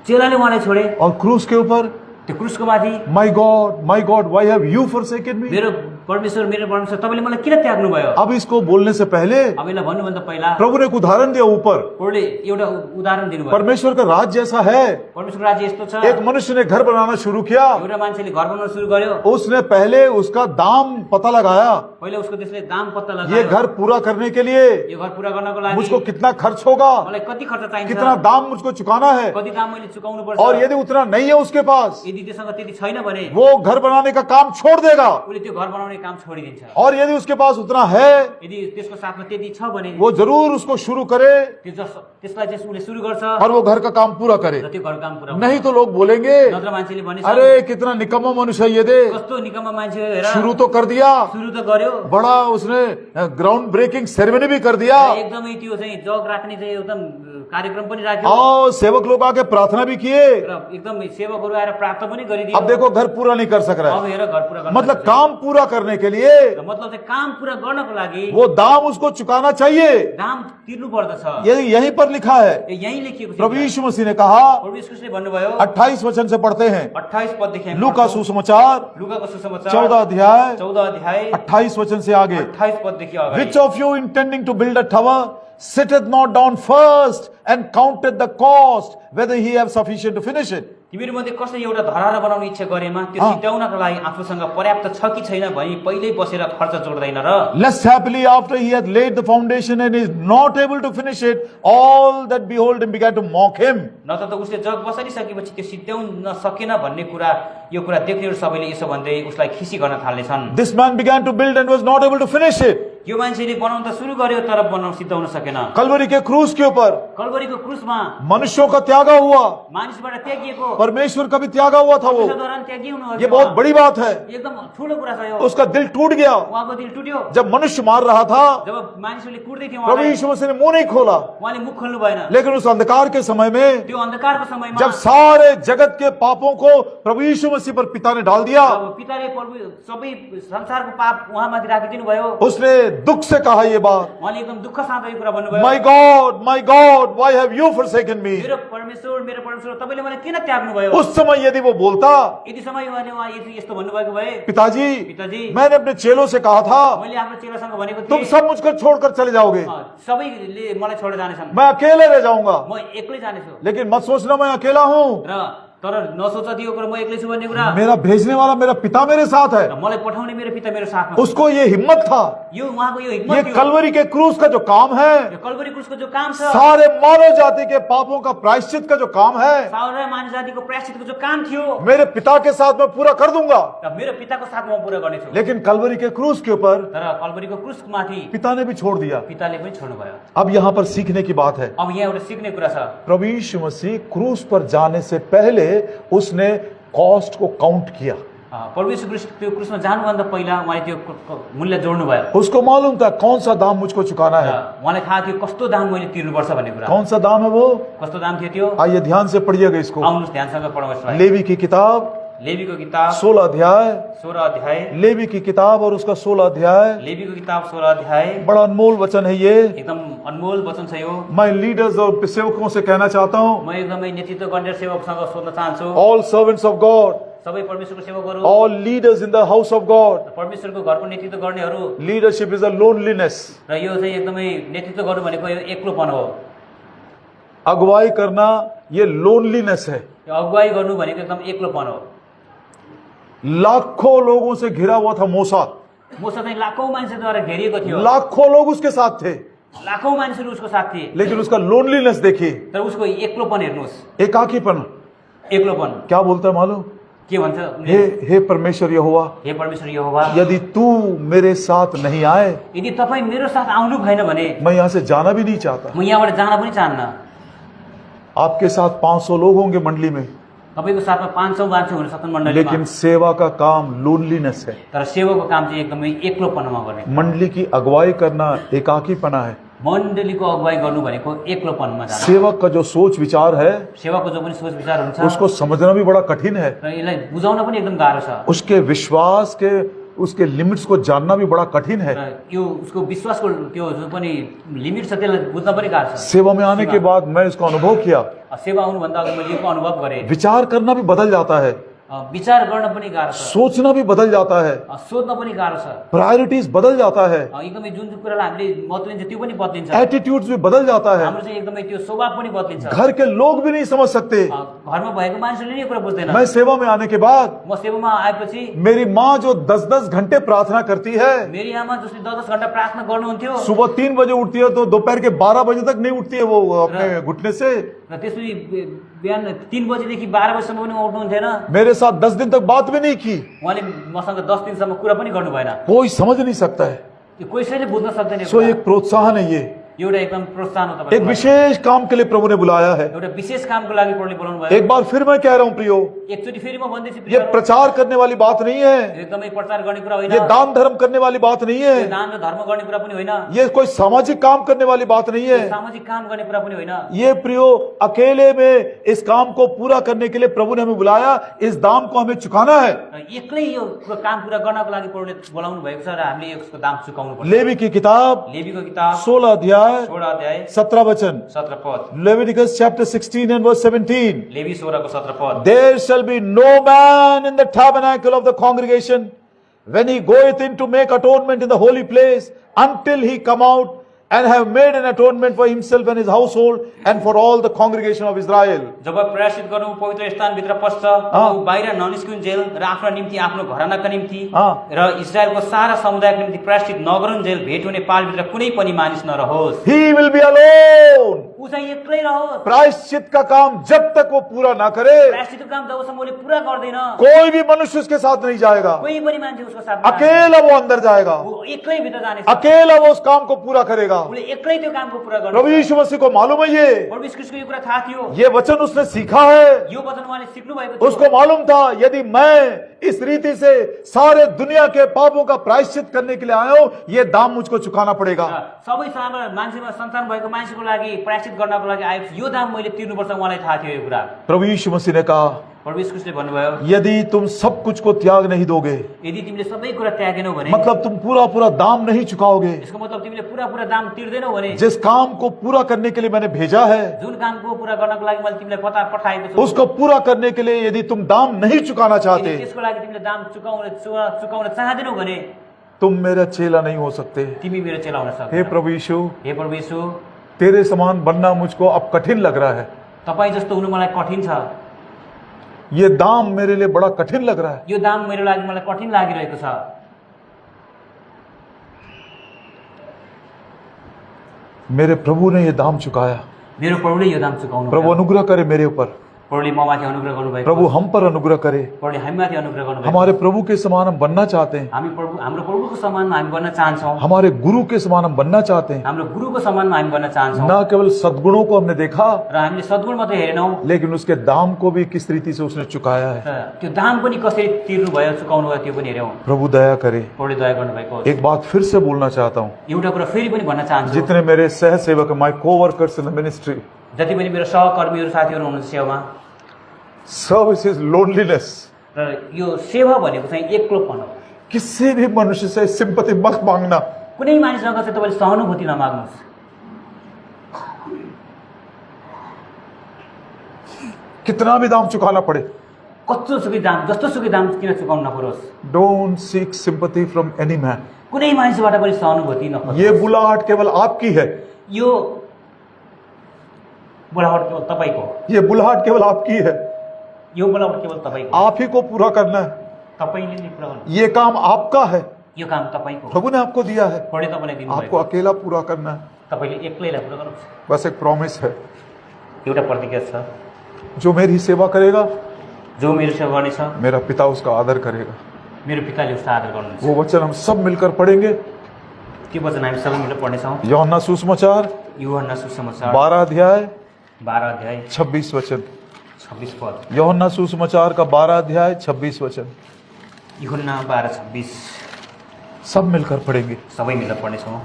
चेलाले उहाँलाई छोडे और क्रूस के ऊपर, त्यो क्रुसको माथि। my God, why have you forsaken me? मेरो परमेश्वर तपाईँले मलाई किन त्याग्नु भयो? अब इसको बोलने से पहले अब यसलाई भन्नुभन्दा पहिला प्रभु ने एक उदाहरण दिया ऊपर। प्रभुले एउटा उदाहरण दिनुभयो। परमेश्वर का राज जैसा है, परमेश्वरको राज्य यस्तो छ, एक मनुष्य ने घर बनाना शुरू किया, एउटा मान्छेले घर बनाउन सुरु गर्यो, उसने पहले उसका दाम पता लगाया, पहिले उसको त्यसले दाम पत्ता ये लगायो, घर पूरा करने के लिए यो घर पुरा गर्नको लागि मुझको कितना खर्च होगा, मलाई कति खर्च चाहिन्छ, कितना दाम मुझको चुकाना है, कति दाम मैले चुकाउनु पर्छ, और यदि उतना नहीं है उसके पास, यदि त्यससँग त्यति छैन भने वो घर बनाने का काम छोड़ देगा। उसले त्यो घर बनाउने काम छोडिदिन्छ। और यदि उसके पास उतना है, यदि त्यसको साथमा त्यति छ भने वो जरूर उसको शुरू करे त्यसलाई चाहिँ उसले सुरु गर्छ और वो घर का काम पूरा करे। र त्यो घर काम पुरा नहीं तो लोग बोलेंगे, नत्र मान्छेले भने अरे कितना निकम्मा मनुष्य है ये दे, कस्तो निकम्मा मान्छे हो हेर, शुरू तो कर दिया, सुरु त गर्यो, बड़ा उसने ग्राउंड ब्रेकिंग सेरेमनी भी कर दिया, एकदमै त्यो चाहिँ जग राख्ने चाहिँ एकदम कार्यक्रम पनि राख्यो, और सेवक लोग आके प्रार्थना भी किए। र एकदम सेवकहरू आएर प्रार्थना पनि गरिदियो। अब देखो घर पूरा नहीं कर सक रहा अब है, हेर घर पुरा गर्न मतलब सक्छ। काम पूरा करने के लिए मतलब चाहिँ काम पुरा गर्नको लागि वो दाम उसको चुकाना चाहिए। दाम तिर्नु पर्दछ। यहीं पर लिखा है। यही लेखिएको छ। प्रभु यीशु मसीह ने कहा, प्रभु यीशुले भन्नुभयो 28 वचन से पढ़ते हैं, 28 पद देखिए, लूका सुसमाचार लुकाको सुसमाचार 14 अध्याय 14 अध्याय 28 वचन से आगे, 28 पद देखिए अगाडि। Which of you intending to build a tower sitteth not down first and counteth the cost whether he have sufficient to finish it? तिमीहरू मध्ये कसैले एउटा धरारा बनाउने इच्छा गरेमा त्यो सिध्याउनका लागि आफूसँग पर्याप्त छ कि छैन भनी पहिल्यै बसेर खर्च जोड्दैन र Lest happily after he hath laid the foundation and is not able to finish it, all that behold him began to mock him. नत्र त उसले जग बसालिसकेपछि त्यो सिध्याउन सकेन भन्ने कुरा यो कुरा देख्नेहरू सबैले यसो भन्दै उसलाई खिसी गर्न थाल्नेछन्। This man began to build and was not able to finish it. यो मान्छेले बनाउन त सुरु गर्यो तर बनाउन सिद्ध हुन सकेन। कलवरी के क्रूस के ऊपर कल्वरीको क्रुसमा मनुष्यों का त्यागा हुआ, मानिसबाट त्यागिएको, परमेश्वर का भी त्यागा हुआ था वो। परमेश्वरद्वारा नि त्यागी हुनु ये बहुत बड़ी बात है। एकदम ठुलो कुरा छ यो। उसका दिल टूट गया उहाँको दिल टुट्यो जब मनुष्य मार रहा था। जब मानिसहरूले कुट्दै थियो प्रभु उहाँलाई, यीशु मसीह ने मुंह नहीं खोला, उहाँले मुख खोल्नु भएन। लेकिन उस अंधकार के समय में त्यो अन्धकारको समयमा जब सारे जगत के पापों को प्रभु यीशु मसीह पर पिता ने डाल दिया, जब पिताले प्रभु सबै संसारको पाप उहाँमाथि राखिदिनु भयो, उसने दुख से कहा ये बात, उहाँले एकदम दुःख साथ यो कुरा भन्नुभयो, my God why have you forsaken me. मेरो परमेश्वर तपाईले मलाई किन त्याग्नु भयो। उस समय यदि वो बोलता, यदि समय उहाँ यस्तो भन्नुभएको भए, पिताजी मैंने अपने चेलों से कहा था मैले आफ्नो चेलासँग भनेको तुम थिएँ सब मुझको छोड़कर चले जाओगे, सबैले मलाई छोडेर जानेछन्, मैं अकेले रह जाऊंगा, म एक्लै जानेछु। लेकिन मत सोचना मैं अकेला हूं, र तर नसोच दियो कुरा म एक्लै छु भन्ने कुरा, मेरा भेजने वाला मेरा पिता मेरे साथ है। र मलाई पठाउने मेरो पिता मेरो साथमा छ। उसको ये हिम्मत था, यो उहाँको यो ये हिम्मत थियो। कलवरी के क्रूस का जो काम है, यो कल्वरी क्रुसको जो काम छ, सारे मानव जाति के पापों का प्रायश्चित का जो काम है, सारा मानव जातिको प्रायश्चितको जो काम थियो, मेरे पिता के साथ मैं पूरा कर दूंगा। र मेरो पिताको साथमा म पुरा गर्नेछु। लेकिन कलवरी के क्रूस के ऊपर तर कल्वरीको क्रुसमाथि पिता ने भी छोड़ दिया। पिताले पनि छोड्नु भयो। अब यहाँ पर सीखने की बात है, अब यहाँ एउटा सिक्ने कुरा छ। प्रभु यीशु मसीह क्रूस पर जाने से पहले उसने कॉस्ट को काउंट किया। परमेश्वर क्रिस्ट त्यो क्रुसमा जानुभन्दा पहिला उहाँले त्यो मूल्य जोड्नु भयो। उसको मालूम था कौन सा दाम मुझको चुकाना है। उहाँलाई थाहा थियो कस्तो दाम मैले तिर्नुपर्छ भन्ने कुरा। कौन सा दाम है वो? कस्तो दाम थियो त्यो? आइए ध्यान से पढ़िएगा इसको। आउनुहोस् ध्यानसँग पढौँ यसलाई। लेवी की किताब लेवीको किताब 16 अध्याय, 16 अध्याय, लेवी की किताब और उसका 16 अध्याय, लेवीको किताब 16 अध्याय। बड़ा अनमोल वचन है ये। एकदम अनमोल वचन छ यो। मैं लीडर्स और सेवकों से कहना चाहता हूँ, म एकदमै नेतृत्व गर्ने सेवकसँग सोध्न चाहन्छु, ऑल सर्वेंट्स ऑफ गॉड, सबै परमेश्वरको सेवकहरू, all leaders in the house of God, परमेश्वरको घरको नेतृत्व गर्नेहरू, leadership is a loneliness। र यो चाहिँ एकदमै नेतृत्व गर्नु भनेको यो एक्लोपन हो। अगुवाई करना ये लोनलीनेस है। यो अगुवाई गर्नु भनेको एकदम एक्लोपन हो। लाखों लोगों से घिरा हुआ था मूसा, मूसा चाहिँ लाखौं मान्छेद्वारा घेरिएको थियो, लाखों लोग उसके साथ थे, लाखौं मान्छेहरू उसको साथ थिए, लेकिन उसका लोनलीनेस देखिए, तर उसको एक्लोपन हेर्नुहोस्, एकाकीपन। एक्लोपन क्या बोलता है मालूम? के भन्छ? हे परमेश्वर यहोवा, हे परमेश्वर यहोवा, यदि तू मेरे साथ नहीं आए, यदि तपाईँ मेरो साथ आउनु भएन भने मैं यहाँ से जाना भी नहीं चाहता। म यहाँबाट जान पनि चाहन्न। आपके साथ 500 लोग होंगे मंडली में, तपाईको साथमा 500 मान्छे हुन सक्छन् मण्डलीमा, लेकिन सेवा का काम लोनलीनेस है। तर सेवाको काम चाहिँ एकदमै एक्लोपनमा गर्ने। मंडली की अगुवाई करना एकाकीपना है। मण्डलीको अगुवाई गर्नु भनेको एक्लोपनमा जानु। सेवक का जो सोच विचार है, सेवाको जो पनि सोच विचार हुन्छ, उसको समझना भी बड़ा कठिन है। र यसलाई बुझाउन पनि एकदम गाह्रो छ। उसके विश्वास के उसके लिमिट्स को जानना भी बड़ा कठिन है। र यो उसको विश्वासको त्यो जो पनि लिमिट छ त्यसलाई बुझ्न पनि गाह्रो छ। सेवा में आने के बाद मैं इसको अनुभव किया, सेवा आउनुभन्दा अगाडि मैले यो अनुभव गरेँ। विचार करना भी बदल जाता है, विचार गर्न पनि गाह्रो छ, सोचना भी बदल जाता है, सोध्न पनि गाह्रो छ, प्रायोरिटीज बदल जाता है, एकदमै जुन कुरालाई हामीले महत्त्व दिन्छ त्यो पनि बदलिन्छ, एटीट्यूड्स भी बदल जाता है। हाम्रो चाहिँ एकदमै त्यो स्वभाव पनि बदलिन्छ। घर के लोग भी नहीं समझ सकते। घरमा भएको मान्छेले नि यो कुरा बुझ्दैन। मैं सेवा में आने के बाद म सेवामा आएपछि मेरी माँ जो 10-10 घंटे प्रार्थना करती है, मेरी आमा जसले 10-10 घण्टा प्रार्थना गर्नुहुन्थ्यो, सुबह 3 बजे उठती है तो दोपहर के 12 बजे तक नहीं उठती है वो अपने घुटने से। र त्यसपछि बिहान 3 बजेदेखि 12 बजेसम्म पनि उठ्नुहुन्थेन। मेरे साथ 10 दिन तक बात भी नहीं की। उहाँले मसँग 10 दिनसम्म कुरा पनि गर्नु भएन। कोई समझ नहीं सकता है। त्यो कसैले बुझ्न सक्दैन। सो एक प्रोत्साहन है ये, एउटा एकदम प्रोत्साहन हो एक तपाईको। विशेष काम के लिए प्रभु ने बुलाया है। एउटा विशेष कामको लागि प्रभुले बोलाउनु भयो। एक बार फिर मैं कह रहा हूँ प्रियो, एकचोटि फेरि म भन्दैछु ये प्रियहरू, प्रचार करने वाली बात नहीं है, एकदमै प्रचार गर्ने कुरा होइन, ये दान धर्म करने वाली बात नहीं यो है, दान र धर्म गर्ने कुरा पनि होइन, ये कोई सामाजिक काम करने वाली बात नहीं है। सामाजिक काम गर्ने कुरा पनि होइन। ये प्रियो अकेले में इस काम को पूरा करने के लिए प्रभु ने हमें बुलाया, इस दाम को हमें चुकाना है। र एक्लै यो काम पूरा गर्नको लागि प्रभुले बोलाउनु भएको छ र हामीले यसको दाम चुकाउनु पर्छ। लेवी की किताब लेवीको किताब 16 अध्याय 16 अध्याय 17 वचन, 17 पद, Leviticus chapter 16 and verse 17. Levy 16 को 17 पद, There shall be no man in the tabernacle of the congregation when he goeth in to make atonement in the holy place until he come out and have made an atonement for himself and his household and for all the congregation of Israel. जब प्रायश्चित गर्नु पवित्र स्थानभित्र पस्छ ऊ बाहिर ननिस्कुन्जेल र आफ्नो निम्ति आफ्नो घरानाका निम्ति र इजरायलको सारा समुदायको निम्ति प्रायश्चित नगरुन्जेल भेट हुने पालभित्र कुनै पनि मानिस नरहोस्। He will be alone. ऊ चाहिँ एक्लै रहोस्। प्रायश्चित का काम जब तक वो पूरा ना करे, प्रायश्चितको काम जबसम्म उसले पूरा गर्दैन कोई भी मनुष्य उसके साथ नहीं जाएगा। कोही पनि मान्छे उसको साथमा अकेला वो अंदर जाएगा, ऊ एक्लै भित्र जानेछ। अकेला वो उस काम को पूरा करेगा। उसले एक्लै त्यो कामको पूरा गर्छ। प्रभु यीशु मसीह को मालूम है ये प्रभु यीशु ख्रीष्टको यो कुरा थाहा थियो। ये वचन उसने सीखा है। यो वचन उहाँले सिक्नु भएको थियो। उसको मालूम था यदि मैं इस रीति से सारे दुनिया के पापों का प्रायश्चित करने के लिए आया हूं, ये दाम मुझको चुकाना पड़ेगा। सबै मान्छेमा संसार भएको मान्छेको लागि प्रायश्चित गर्नको लागि आएपछि यो दाम मैले तिर्नुपर्छ, उहाँलाई थाहा थियो यो कुरा। प्रभु यीशु मसीह ने कहा प्रभु यीशु ख्रीष्टले भन्नुभयो यदि तुम सब कुछ को त्याग नहीं दोगे, यदि तिमीले सबै कुरा त्यागेनौ भने, मतलब तुम पूरा पूरा दाम नहीं चुकाओगे, यसको मतलब तिमीले पूरा पूरा दाम तिर्दैनौ भने, जिस काम को पूरा करने के लिए मैंने भेजा है जुन कामको पूरा गर्नको लागि मैले तिमीलाई पठाएको छु, उसको पूरा करने के लिए यदि तुम दाम नहीं चुकाना चाहते, त्यसको लागि तिमीले दाम चुकाउन चाहदैनौ भने तुम मेरा चेला नहीं हो सकते। तिमी मेरो चेला हुन सक्दैन। हे प्रभु यीशु, हे प्रभु यीशु, तेरे समान बनना मुझको अब कठिन लग रहा है। तपाई जस्तो हुनु मलाई कठिन छ। ये दाम मेरे लिए बड़ा कठिन लग रहा है। यो दाम मेरो लागि मलाई कठिन लागिरहेको छ। मेरे प्रभु ने ये दाम चुकाया। मेरो प्रभुले यो दाम चुकाउनु। प्रभु अनुग्रह करे मेरे ऊपर। प्रभुले ममाथि अनुग्रह गर्नुभएको। प्रभु हम पर अनुग्रह करे। प्रभुले हामीमाथि अनुग्रह गर्नुभएको। हमारे प्रभु के समान हम बनना चाहते हैं। हाम्रो प्रभुको समानमा हामी बन्न चाहन्छौँ। हमारे गुरु के समान हम बनना चाहते हैं। हाम्रो गुरुको समानमा हामी बन्न चाहन्छौँ। न केवल सद्गुणों को हमने देखा, र हामीले सद्गुण मात्रै हेरेनौँ, लेकिन उसके दाम को भी किस रीति से उसने चुकाया है। त्यो दाम पनि कसरी तिर्नु भयो, चुकाउनु भयो, त्यो पनि हेर्यौँ। प्रभु दया करे। प्रभुले दया गर्नुभएको। एक बात फिर से बोलना चाहता हूँ, एउटा कुरा फेरि पनि भन्न चाहन्छु। जितने मेरे सह सेवक, माई कोवर्कर्स इन द मिनिस्ट्री, जति पनि मेरो सहकर्मीहरू साथीहरू हुनुहुन्छ सेवामा, सर्विस इज लोनलीनेस। र यो सेवा भनेको चाहिँ एक्लोपन हो। किसी भी मनुष्य से सिंपैथी मत मांगना। कुनै मानिससँग चाहिँ तपाईले सहानुभूति नमाग्नुहोस्। कितना भी दाम चुकाना पड़े, जस्तोसुकै दाम किन चुकाउनु नपरोस्। Don't seek sympathy from any man. कुनै मानिसबाट पनि सहानुभूति नखोज्नुहोस्। ये बुलाहट केवल आपकी है। यो बुलाहट केवल तपाईको। ये बुलाहट केवल आपकी है। यो बुलाहट केवल तपाईको। आप ही को पूरा करना है। तपाईले नै पूरा गर्नु। ये काम आपका है। यो काम तपाईको। प्रभु ने आपको दिया है। प्रभुले तपाईलाई दिनु आपको भएको। अकेला पूरा करना है। तपाईले एक्लैलाई पूरा गर्नुहुन्छ। बस एक प्रॉमिस है, एउटा प्रतिज्ञा छ, जो मेरी सेवा करेगा, जो मेरो सेवा गर्नेछ, मेरा पिता उसका आदर करेगा। मेरो पिताले उसको आदर गर्नुहुन्छ। वो वचन हम सब मिलकर पढ़ेंगे। त्यो वचन हामी सबै मिलेर पढ्नेछौँ। यूहन्ना सुसमाचार यूहन्ना सुसमाचार 12 अध्याय 26 वचन। 26 पद। यूहन्ना सुसमाचार का 12 अध्याय 26 वचन। यूहन्ना 12:26 सब मिलकर पढ़ेंगे। सबै मिलेर पढ्नेछौँ।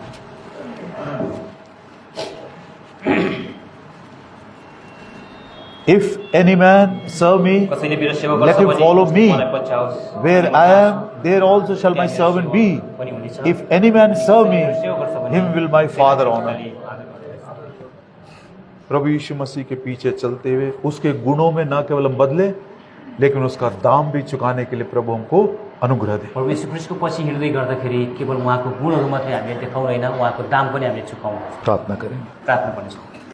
If any man serve me, कसैले मेरो सेवा let गर्छ him भने follow me. मलाई पछ्याओस्। Where I am, there also shall my servant be. पनि हुनेछ। If any man serve me, सेवा गर्छ भने him will my Father honor. आदर गर्नेछ। प्रभु यीशु मसीह के पीछे चलते हुए उसके गुणों में न केवल हम बदले, लेकिन उसका दाम भी चुकाने के लिए प्रभु हमको अनुग्रह दे। प्रभु यीशु ख्रीष्टको पछि हिँड्दै गर्दाखेरि केवल उहाँको गुणहरू मात्रै हामीले देखाउँदैन, उहाँको दाम पनि हामीले चुकाउनु। प्रार्थना करें। प्रार्थना गर्नेछौँ।